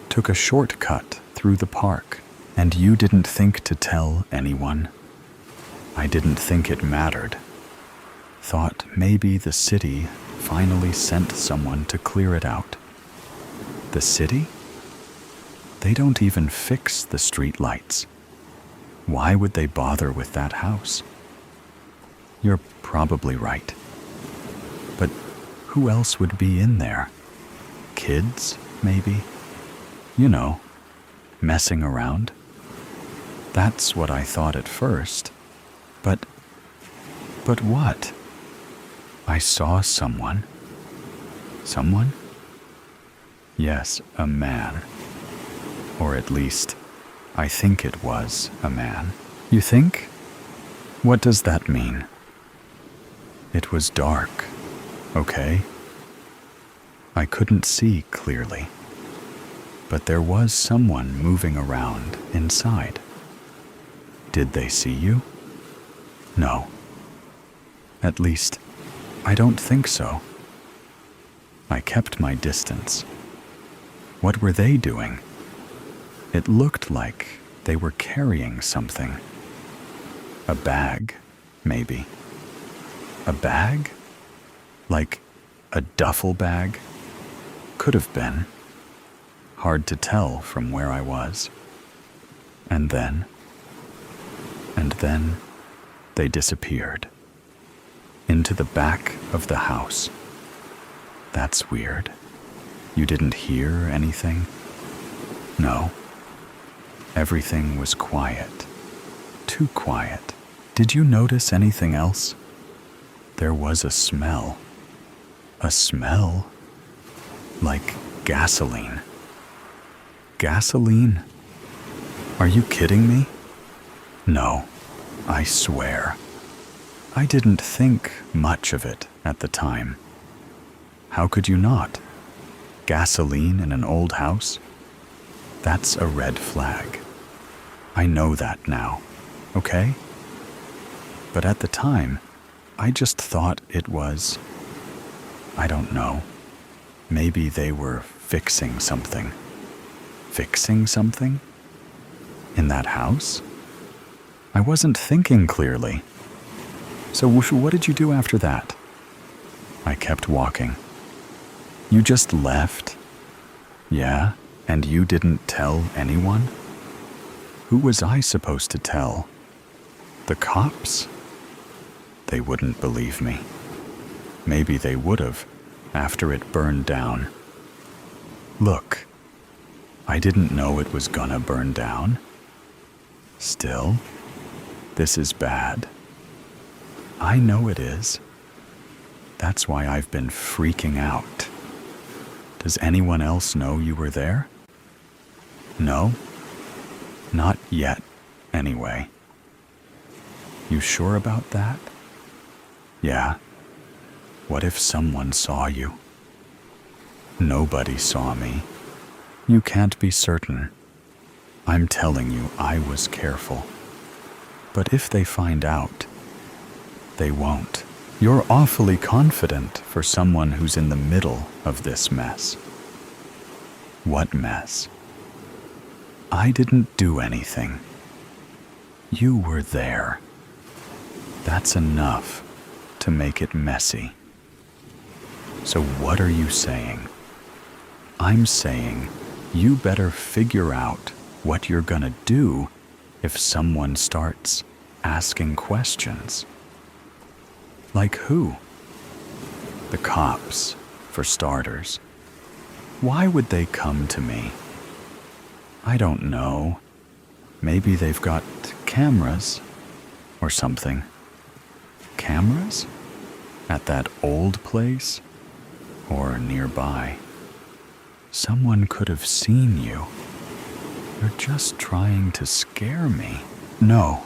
took a shortcut through the park, and you didn't think to tell anyone. I didn't think it mattered. Thought maybe the city finally sent someone to clear it out. The city? They don't even fix the street lights. Why would they bother with that house? You're probably right. But who else would be in there? Kids, maybe? You know, messing around. That's what I thought at first. But what? I saw someone. Someone? Yes, a man. Or at least, I think it was a man. You think? What does that mean? It was dark, okay? I couldn't see clearly, but there was someone moving around inside. Did they see you? No. At least, I don't think so. I kept my distance. What were they doing? It looked like they were carrying something. A bag, maybe. A bag? Like a duffel bag? Could have been. Hard to tell from where I was. And then they disappeared. Into the back of the house. That's weird. You didn't hear anything? No. Everything was quiet. Too quiet. Did you notice anything else? There was a smell. A smell? Like gasoline. Gasoline? Are you kidding me? No, I swear. I didn't think much of it at the time. How could you not? Gasoline in an old house? That's a red flag. I know that now, okay? But at the time, I just thought it was, I don't know, maybe they were fixing something. Fixing something? In that house? I wasn't thinking clearly. So what did you do after that? I kept walking. You just left? Yeah, and you didn't tell anyone? Who was I supposed to tell? The cops? They wouldn't believe me. Maybe they would have, after it burned down. Look, I didn't know it was gonna burn down. Still, this is bad. I know it is. That's why I've been freaking out. Does anyone else know you were there? No? Not yet, anyway. You sure about that? Yeah. What if someone saw you? Nobody saw me. You can't be certain. I'm telling you, I was careful. But if they find out, they won't. You're awfully confident for someone who's in the middle of this mess. What mess? I didn't do anything. You were there. That's enough to make it messy. So what are you saying? I'm saying you better figure out what you're gonna do if someone starts asking questions. Like who? The cops, for starters. Why would they come to me? I don't know. Maybe they've got cameras or something. Cameras? At that old place? Or nearby? Someone could have seen you. You're just trying to scare me. No.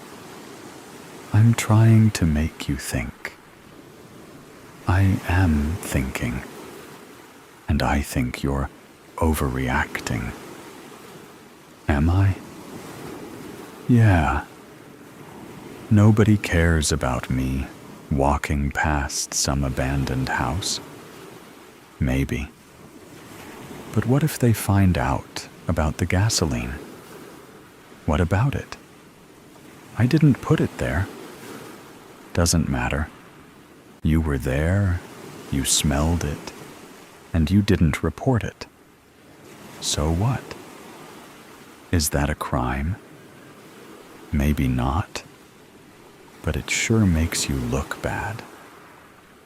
I'm trying to make you think. I am thinking. And I think you're overreacting. Am I? Yeah. Nobody cares about me walking past some abandoned house. Maybe. But what if they find out about the gasoline? What about it? I didn't put it there. Doesn't matter. You were there, you smelled it, and you didn't report it. So what? Is that a crime? Maybe not, but it sure makes you look bad.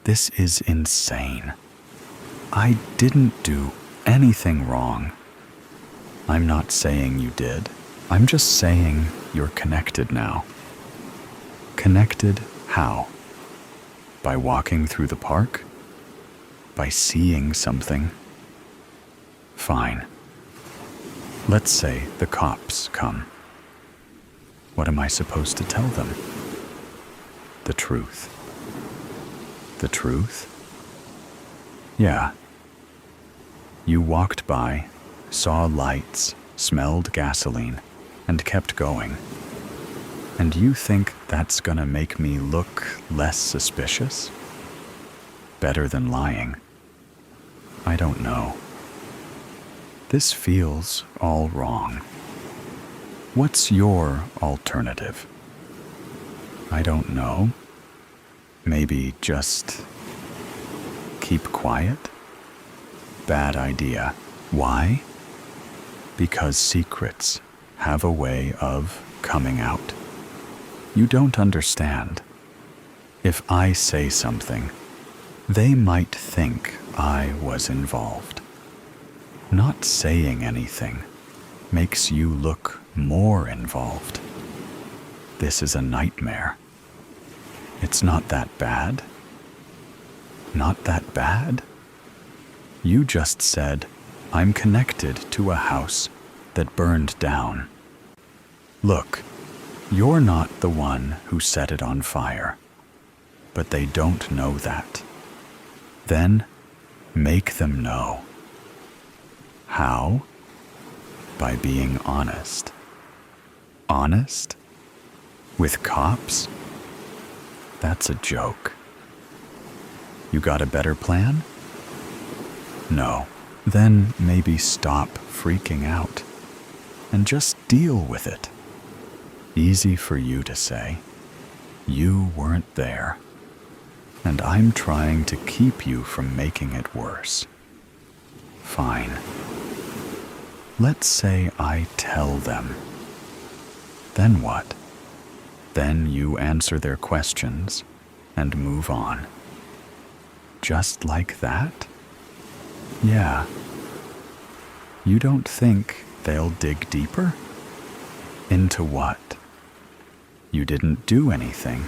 This is insane. I didn't do anything wrong. I'm not saying you did. I'm just saying you're connected now. Connected how? By walking through the park? By seeing something? Fine. Let's say the cops come. What am I supposed to tell them? The truth. The truth? Yeah. You walked by, saw lights, smelled gasoline, and kept going. And you think that's gonna make me look less suspicious? Better than lying? I don't know. This feels all wrong. What's your alternative? I don't know. Maybe just keep quiet? Bad idea. Why? Because secrets have a way of coming out. You don't understand. If I say something, they might think I was involved. Not saying anything makes you look more involved. This is a nightmare. It's not that bad. Not that bad? You just said, I'm connected to a house that burned down. Look, you're not the one who set it on fire, but they don't know that. Then, make them know. How? By being honest. Honest? With cops? That's a joke. You got a better plan? No. Then maybe stop freaking out and just deal with it. Easy for you to say. You weren't there, and I'm trying to keep you from making it worse. Fine. Let's say I tell them. Then what? Then you answer their questions and move on. Just like that? Yeah. You don't think they'll dig deeper? Into what? You didn't do anything.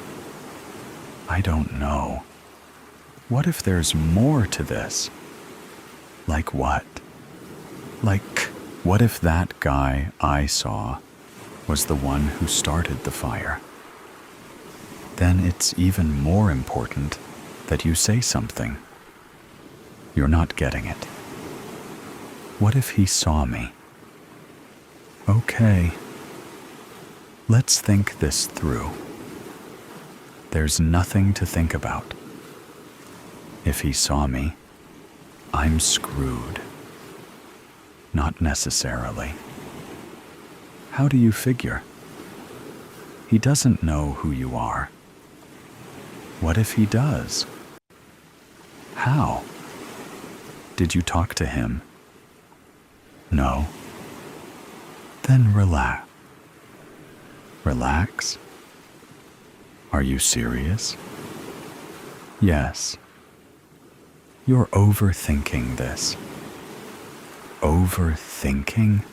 I don't know. What if there's more to this? Like what? Like, what if that guy I saw was the one who started the fire? Then it's even more important that you say something. You're not getting it. What if he saw me? Okay. Let's think this through. There's nothing to think about. If he saw me, I'm screwed. Not necessarily. How do you figure? He doesn't know who you are. What if he does? How? Did you talk to him? No. Then relax. Relax? Are you serious? Yes. You're overthinking this. Overthinking?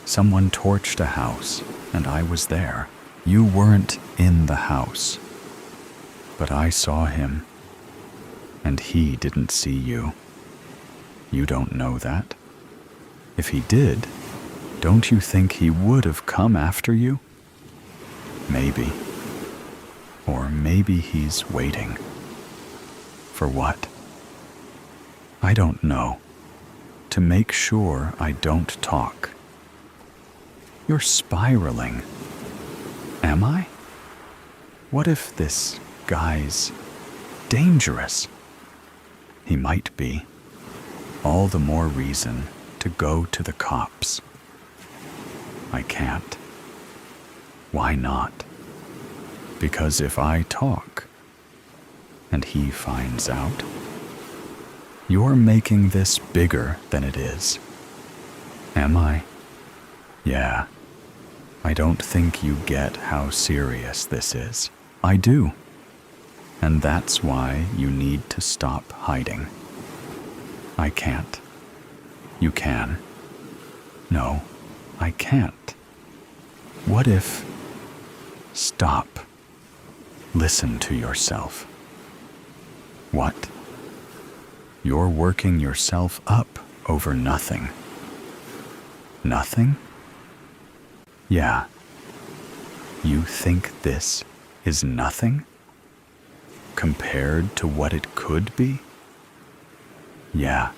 Someone torched a house, and I was there. You weren't in the house. But I saw him, and he didn't see you. You don't know that? If he did, don't you think he would have come after you? Maybe. Or maybe he's waiting. For what? I don't know. To make sure I don't talk. You're spiraling. Am I? What if this guy's dangerous? He might be. All the more reason to go to the cops. I can't. Why not? Because if I talk, and he finds out, you're making this bigger than it is. Am I? Yeah. I don't think you get how serious this is. I do. And that's why you need to stop hiding. I can't. You can. No, I can't. What if... Stop. Listen to yourself. What? You're working yourself up over nothing. Nothing? Yeah. You think this is nothing? Compared to what it could be? Yeah.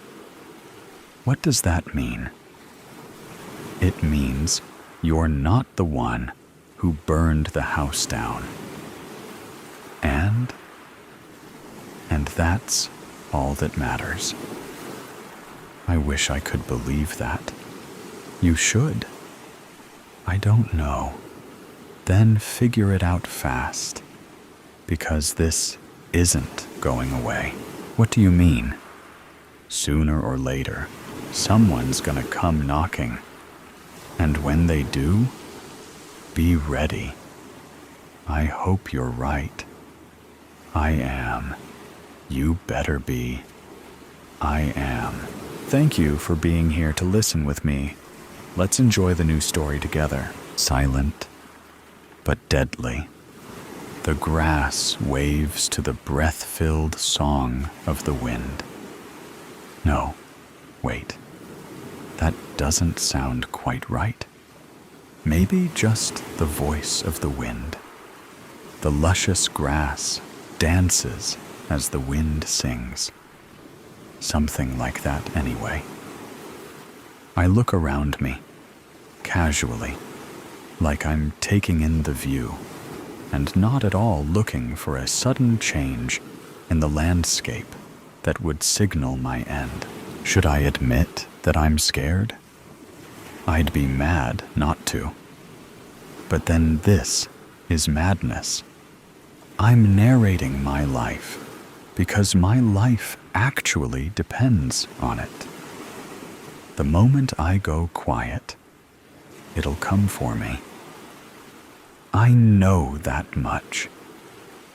What does that mean? It means you're not the one who burned the house down. And that's all that matters. I wish I could believe that. You should. I don't know. Then figure it out fast, because this isn't going away. What do you mean? Sooner or later, someone's gonna come knocking. And when they do, be ready. I hope you're right. I am. You better be. I am. Thank you for being here to listen with me. Let's enjoy the new story together. Silent, but deadly. The grass waves to the breath-filled song of the wind. No, wait. That doesn't sound quite right. Maybe just the voice of the wind. The luscious grass dances as the wind sings. Something like that anyway. I look around me, casually, like I'm taking in the view, and not at all looking for a sudden change in the landscape that would signal my end. Should I admit that I'm scared? I'd be mad not to. But then this is madness. I'm narrating my life because my life actually depends on it. The moment I go quiet, it'll come for me. I know that much.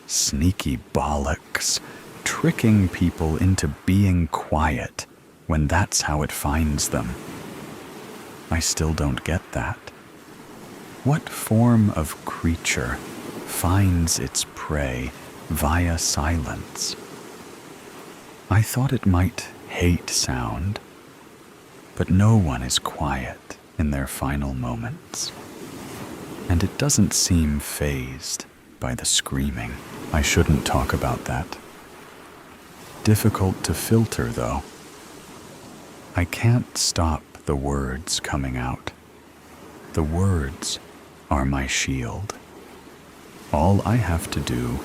Sneaky bollocks, tricking people into being quiet when that's how it finds them. I still don't get that. What form of creature finds its prey via silence? I thought it might hate sound, but no one is quiet in their final moments. And it doesn't seem fazed by the screaming. I shouldn't talk about that. Difficult to filter, though. I can't stop the words coming out. The words are my shield. All I have to do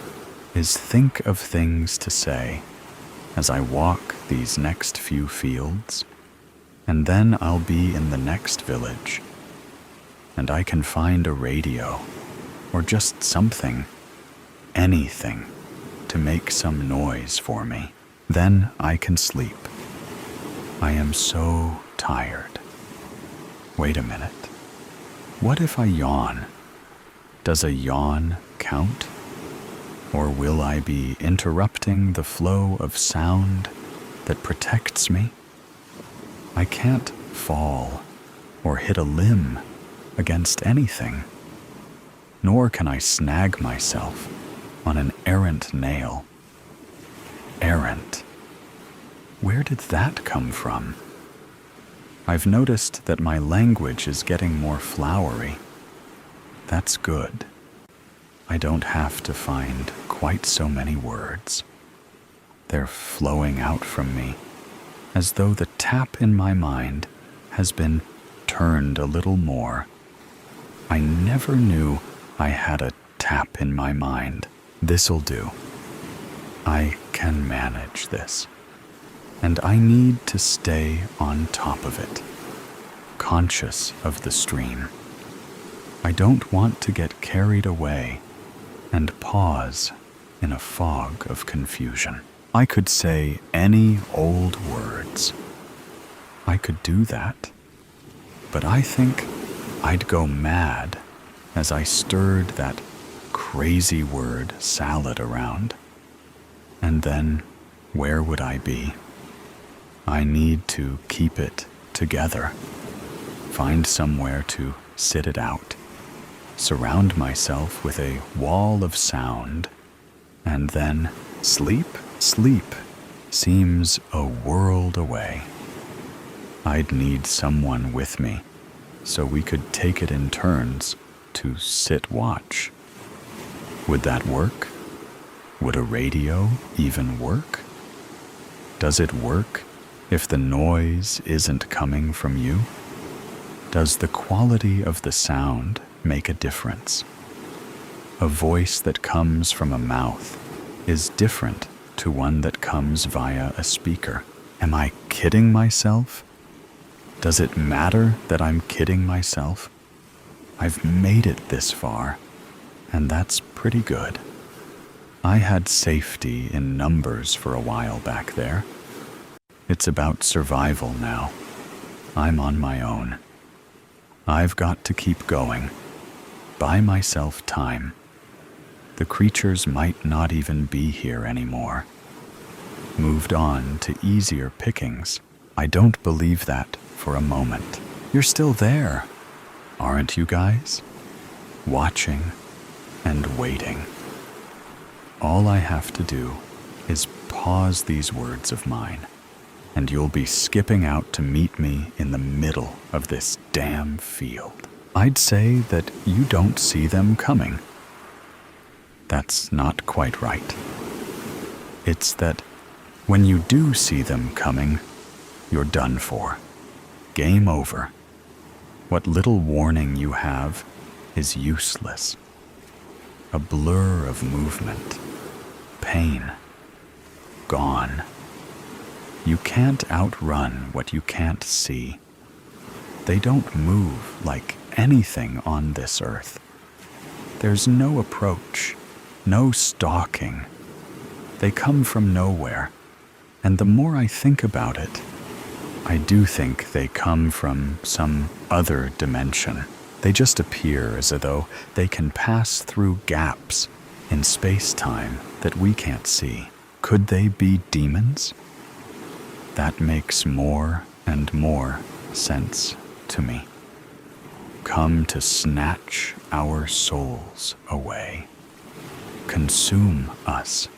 is think of things to say as I walk these next few fields, and then I'll be in the next village, and I can find a radio, or just something, anything, to make some noise for me. Then I can sleep. I am so tired. Wait a minute. What if I yawn? Does a yawn count? Or will I be interrupting the flow of sound that protects me? I can't fall or hit a limb against anything, nor can I snag myself on an errant nail. Errant. Where did that come from? I've noticed that my language is getting more flowery. That's good. I don't have to find quite so many words. They're flowing out from me, as though the tap in my mind has been turned a little more. I never knew I had a tap in my mind. This'll do. I can manage this. And I need to stay on top of it, conscious of the stream. I don't want to get carried away and pause in a fog of confusion. I could say any old words. I could do that, but I think I'd go mad as I stirred that crazy word salad around. And then where would I be? I need to keep it together, find somewhere to sit it out. surround myself with a wall of sound, and then sleep seems a world away. I'd need someone with me so we could take it in turns to sit watch. Would that work? Would a radio even work? Does it work if the noise isn't coming from you? Does the quality of the sound make a difference? A voice that comes from a mouth is different to one that comes via a speaker. Am I kidding myself? Does it matter that I'm kidding myself? I've made it this far, and that's pretty good. I had safety in numbers for a while back there. It's about survival now. I'm on my own. I've got to keep going. Buy myself time. The creatures might not even be here anymore. Moved on to easier pickings. I don't believe that for a moment. You're still there, aren't you guys? Watching and waiting. All I have to do is pause these words of mine, and you'll be skipping out to meet me in the middle of this damn field. I'd say that you don't see them coming. That's not quite right. It's that when you do see them coming, you're done for. Game over. What little warning you have is useless. A blur of movement. Pain. Gone. You can't outrun what you can't see. They don't move like anything on this earth. There's no approach, no stalking. They come from nowhere, and the more I think about it, I do think they come from some other dimension. They just appear as though they can pass through gaps in space-time that we can't see. Could they be demons? That makes more and more sense to me. Come to snatch our souls away. Consume us.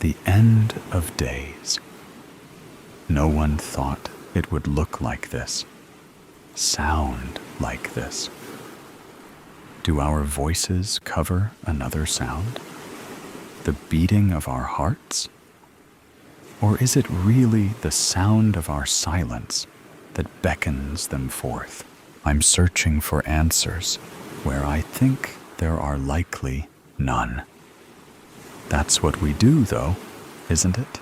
The end of days. No one thought it would look like this, sound like this. Do our voices cover another sound? The beating of our hearts? Or is it really the sound of our silence that beckons them forth? I'm searching for answers where I think there are likely none. That's what we do, though, isn't it?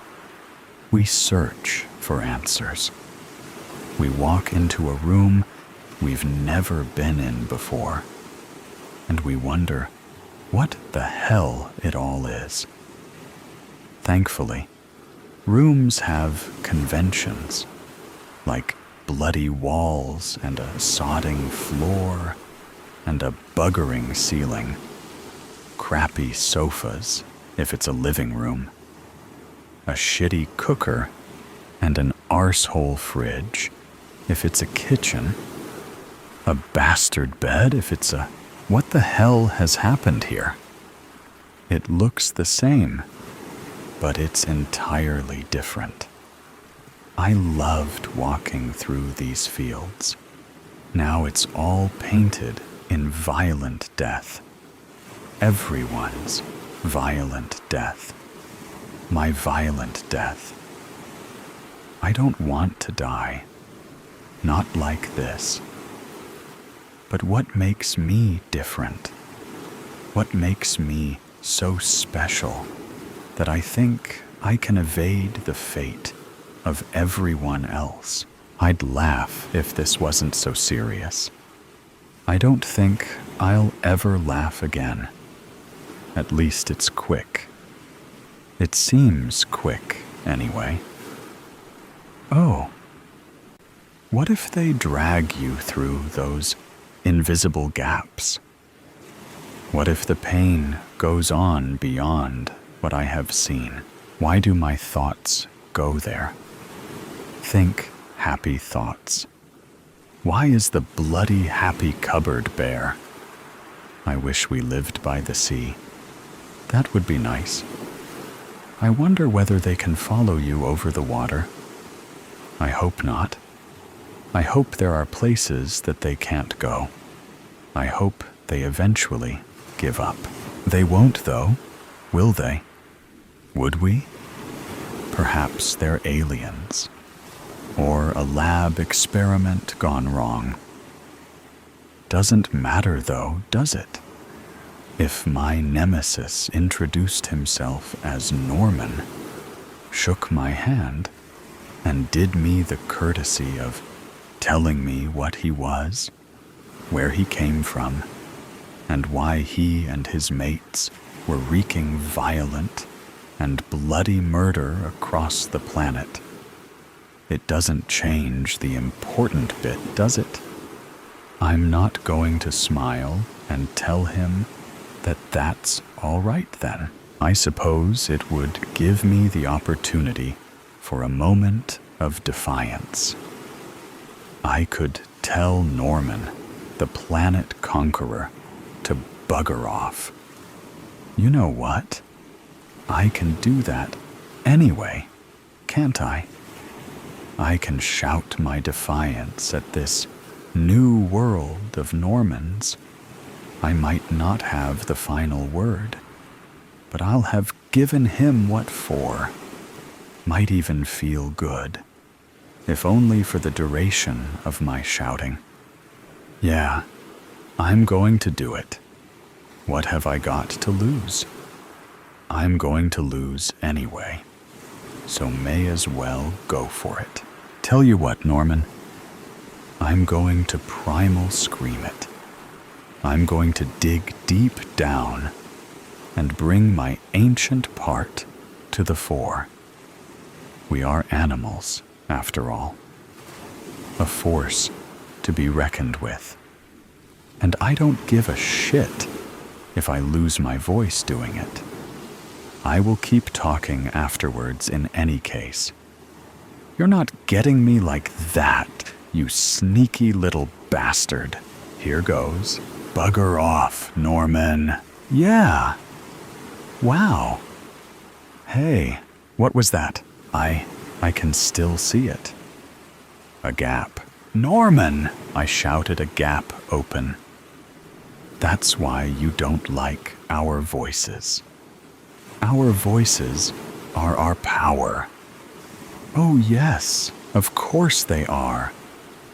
We search for answers. We walk into a room we've never been in before, and we wonder what the hell it all is. Thankfully, rooms have conventions, like bloody walls and a sodding floor and a buggering ceiling, crappy sofas if it's a living room, a shitty cooker and an arsehole fridge if it's a kitchen, a bastard bed if it's a... What the hell has happened here? It looks the same, but it's entirely different. I loved walking through these fields. Now it's all painted in violent death. Everyone's violent death. My violent death. I don't want to die. Not like this. But what makes me different? What makes me so special that I think I can evade the fate of everyone else? I'd laugh if this wasn't so serious. I don't think I'll ever laugh again. At least it's quick. It seems quick, anyway. Oh, what if they drag you through those invisible gaps? What if the pain goes on beyond what I have seen? Why do my thoughts go there? Think happy thoughts. Why is the bloody happy cupboard bare? I wish we lived by the sea. That would be nice. I wonder whether they can follow you over the water. I hope not. I hope there are places that they can't go. I hope they eventually give up. They won't, though, will they? Would we? Perhaps they're aliens. Or a lab experiment gone wrong. Doesn't matter, though, does it? If my nemesis introduced himself as Norman, shook my hand, and did me the courtesy of telling me what he was, where he came from, and why he and his mates were wreaking violent and bloody murder across the planet, it doesn't change the important bit, does it? I'm not going to smile and tell him that that's all right then. I suppose it would give me the opportunity for a moment of defiance. I could tell Norman, the planet conqueror, to bugger off. You know what? I can do that anyway, can't I? I can shout my defiance at this new world of Normans. I might not have the final word, but I'll have given him what for. Might even feel good, if only for the duration of my shouting. Yeah, I'm going to do it. What have I got to lose? I'm going to lose anyway, so may as well go for it. Tell you what, Norman, I'm going to primal scream it. I'm going to dig deep down and bring my ancient part to the fore. We are animals, after all. A force to be reckoned with. And I don't give a shit if I lose my voice doing it. I will keep talking afterwards in any case. You're not getting me like that, you sneaky little bastard. Here goes. Bugger off, Norman. Yeah. Wow. Hey, what was that? I can still see it. A gap. Norman! I shouted, a gap open. That's why you don't like our voices. Our voices are our power. Oh yes, of course they are.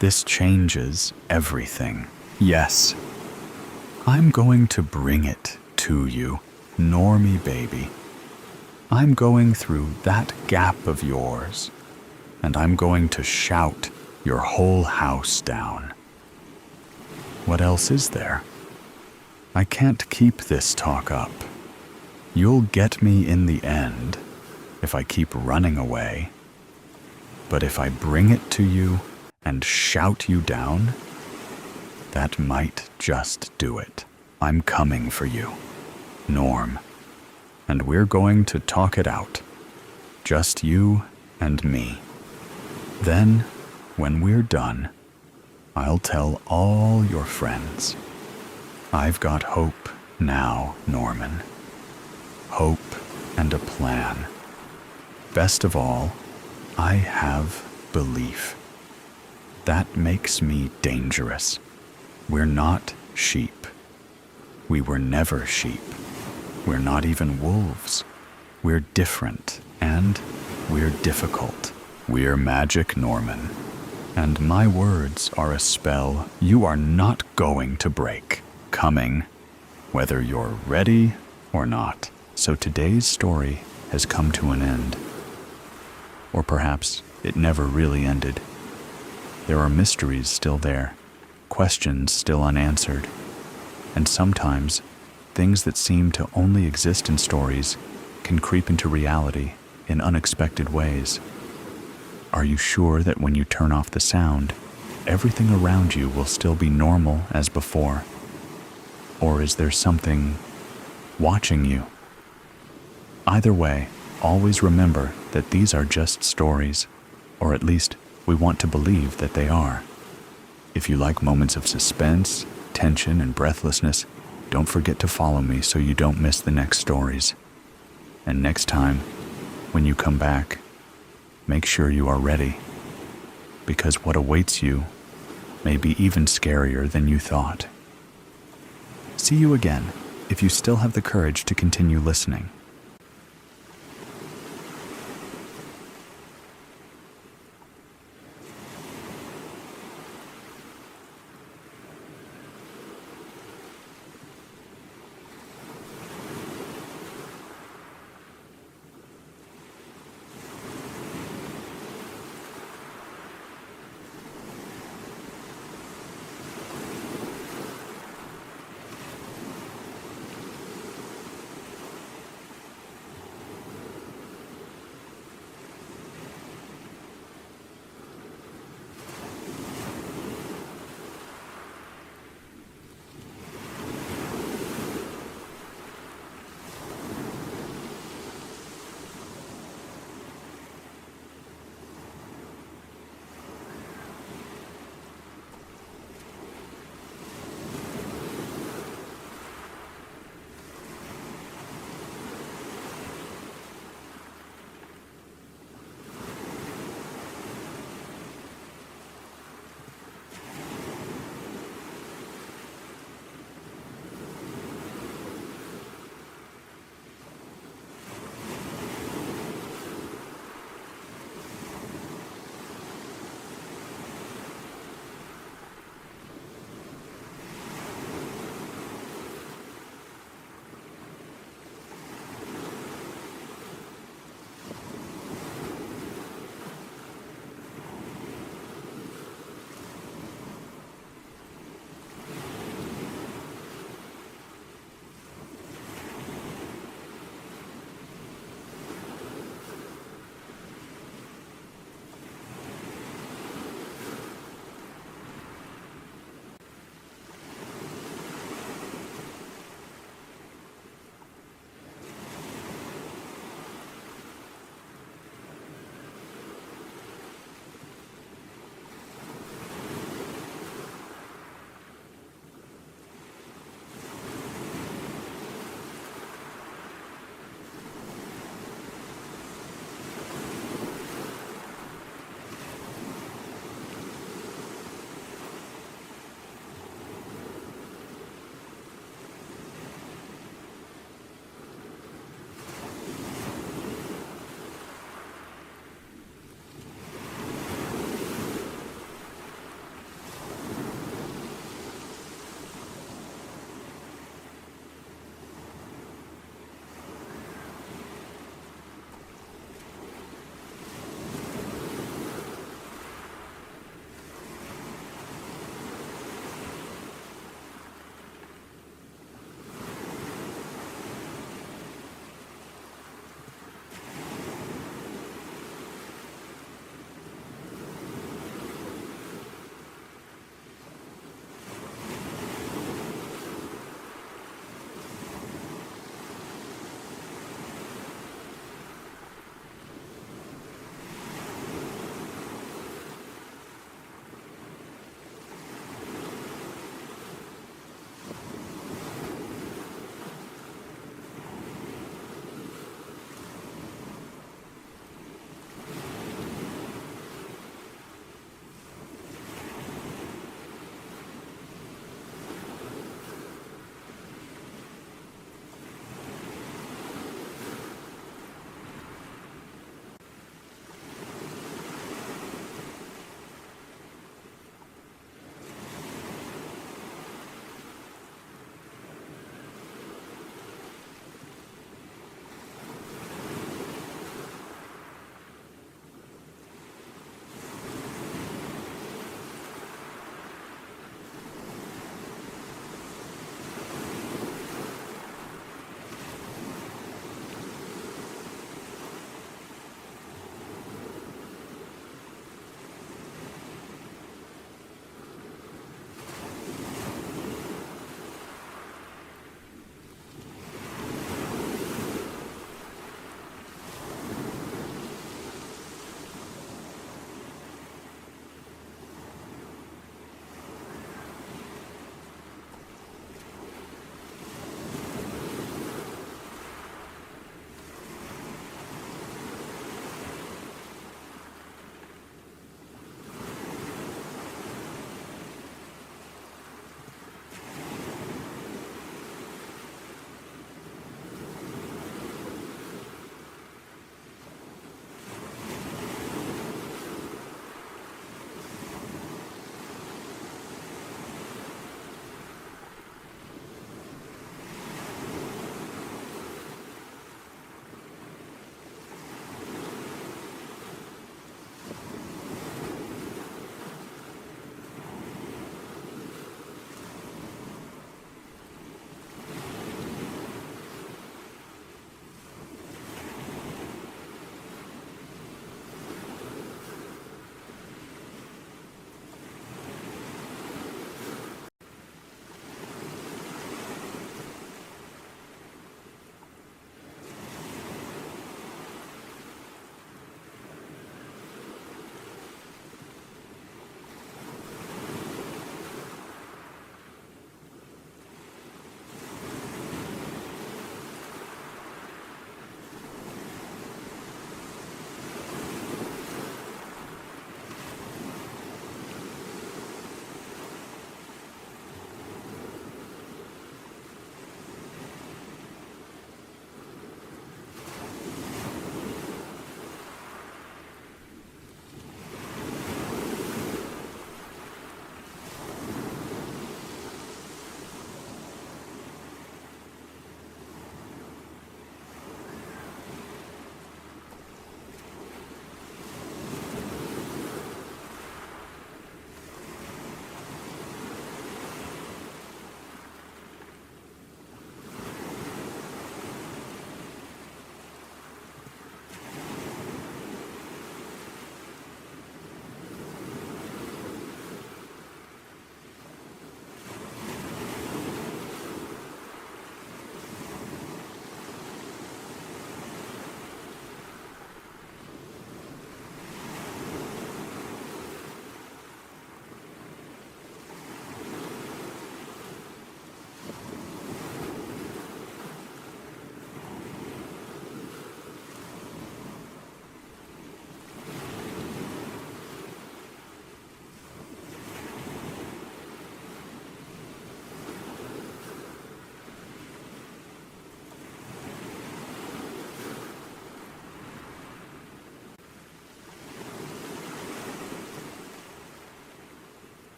This changes everything. Yes. I'm going to bring it to you, Normie baby. I'm going through that gap of yours, and I'm going to shout your whole house down. What else is there? I can't keep this talk up. You'll get me in the end if I keep running away. But if I bring it to you and shout you down, that might just do it. I'm coming for you, Norm. And we're going to talk it out. Just you and me. Then, when we're done, I'll tell all your friends. I've got hope now, Norman. Hope and a plan. Best of all, I have belief. That makes me dangerous. We're not sheep. We were never sheep. We're not even wolves. We're different, and we're difficult. We're magic, Norman. And my words are a spell you are not going to break. Coming, whether you're ready or not. So today's story has come to an end. Or perhaps it never really ended. There are mysteries still there, questions still unanswered, and sometimes things that seem to only exist in stories can creep into reality in unexpected ways. Are you sure that when you turn off the sound, everything around you will still be normal as before? Or is there something watching you? Either way, always remember that these are just stories, or at least we want to believe that they are. If you like moments of suspense, tension, and breathlessness, Don't forget to follow me so you don't miss the next stories. And next time, when you come back, make sure you are ready, because what awaits you may be even scarier than you thought. See you again if you still have the courage to continue listening.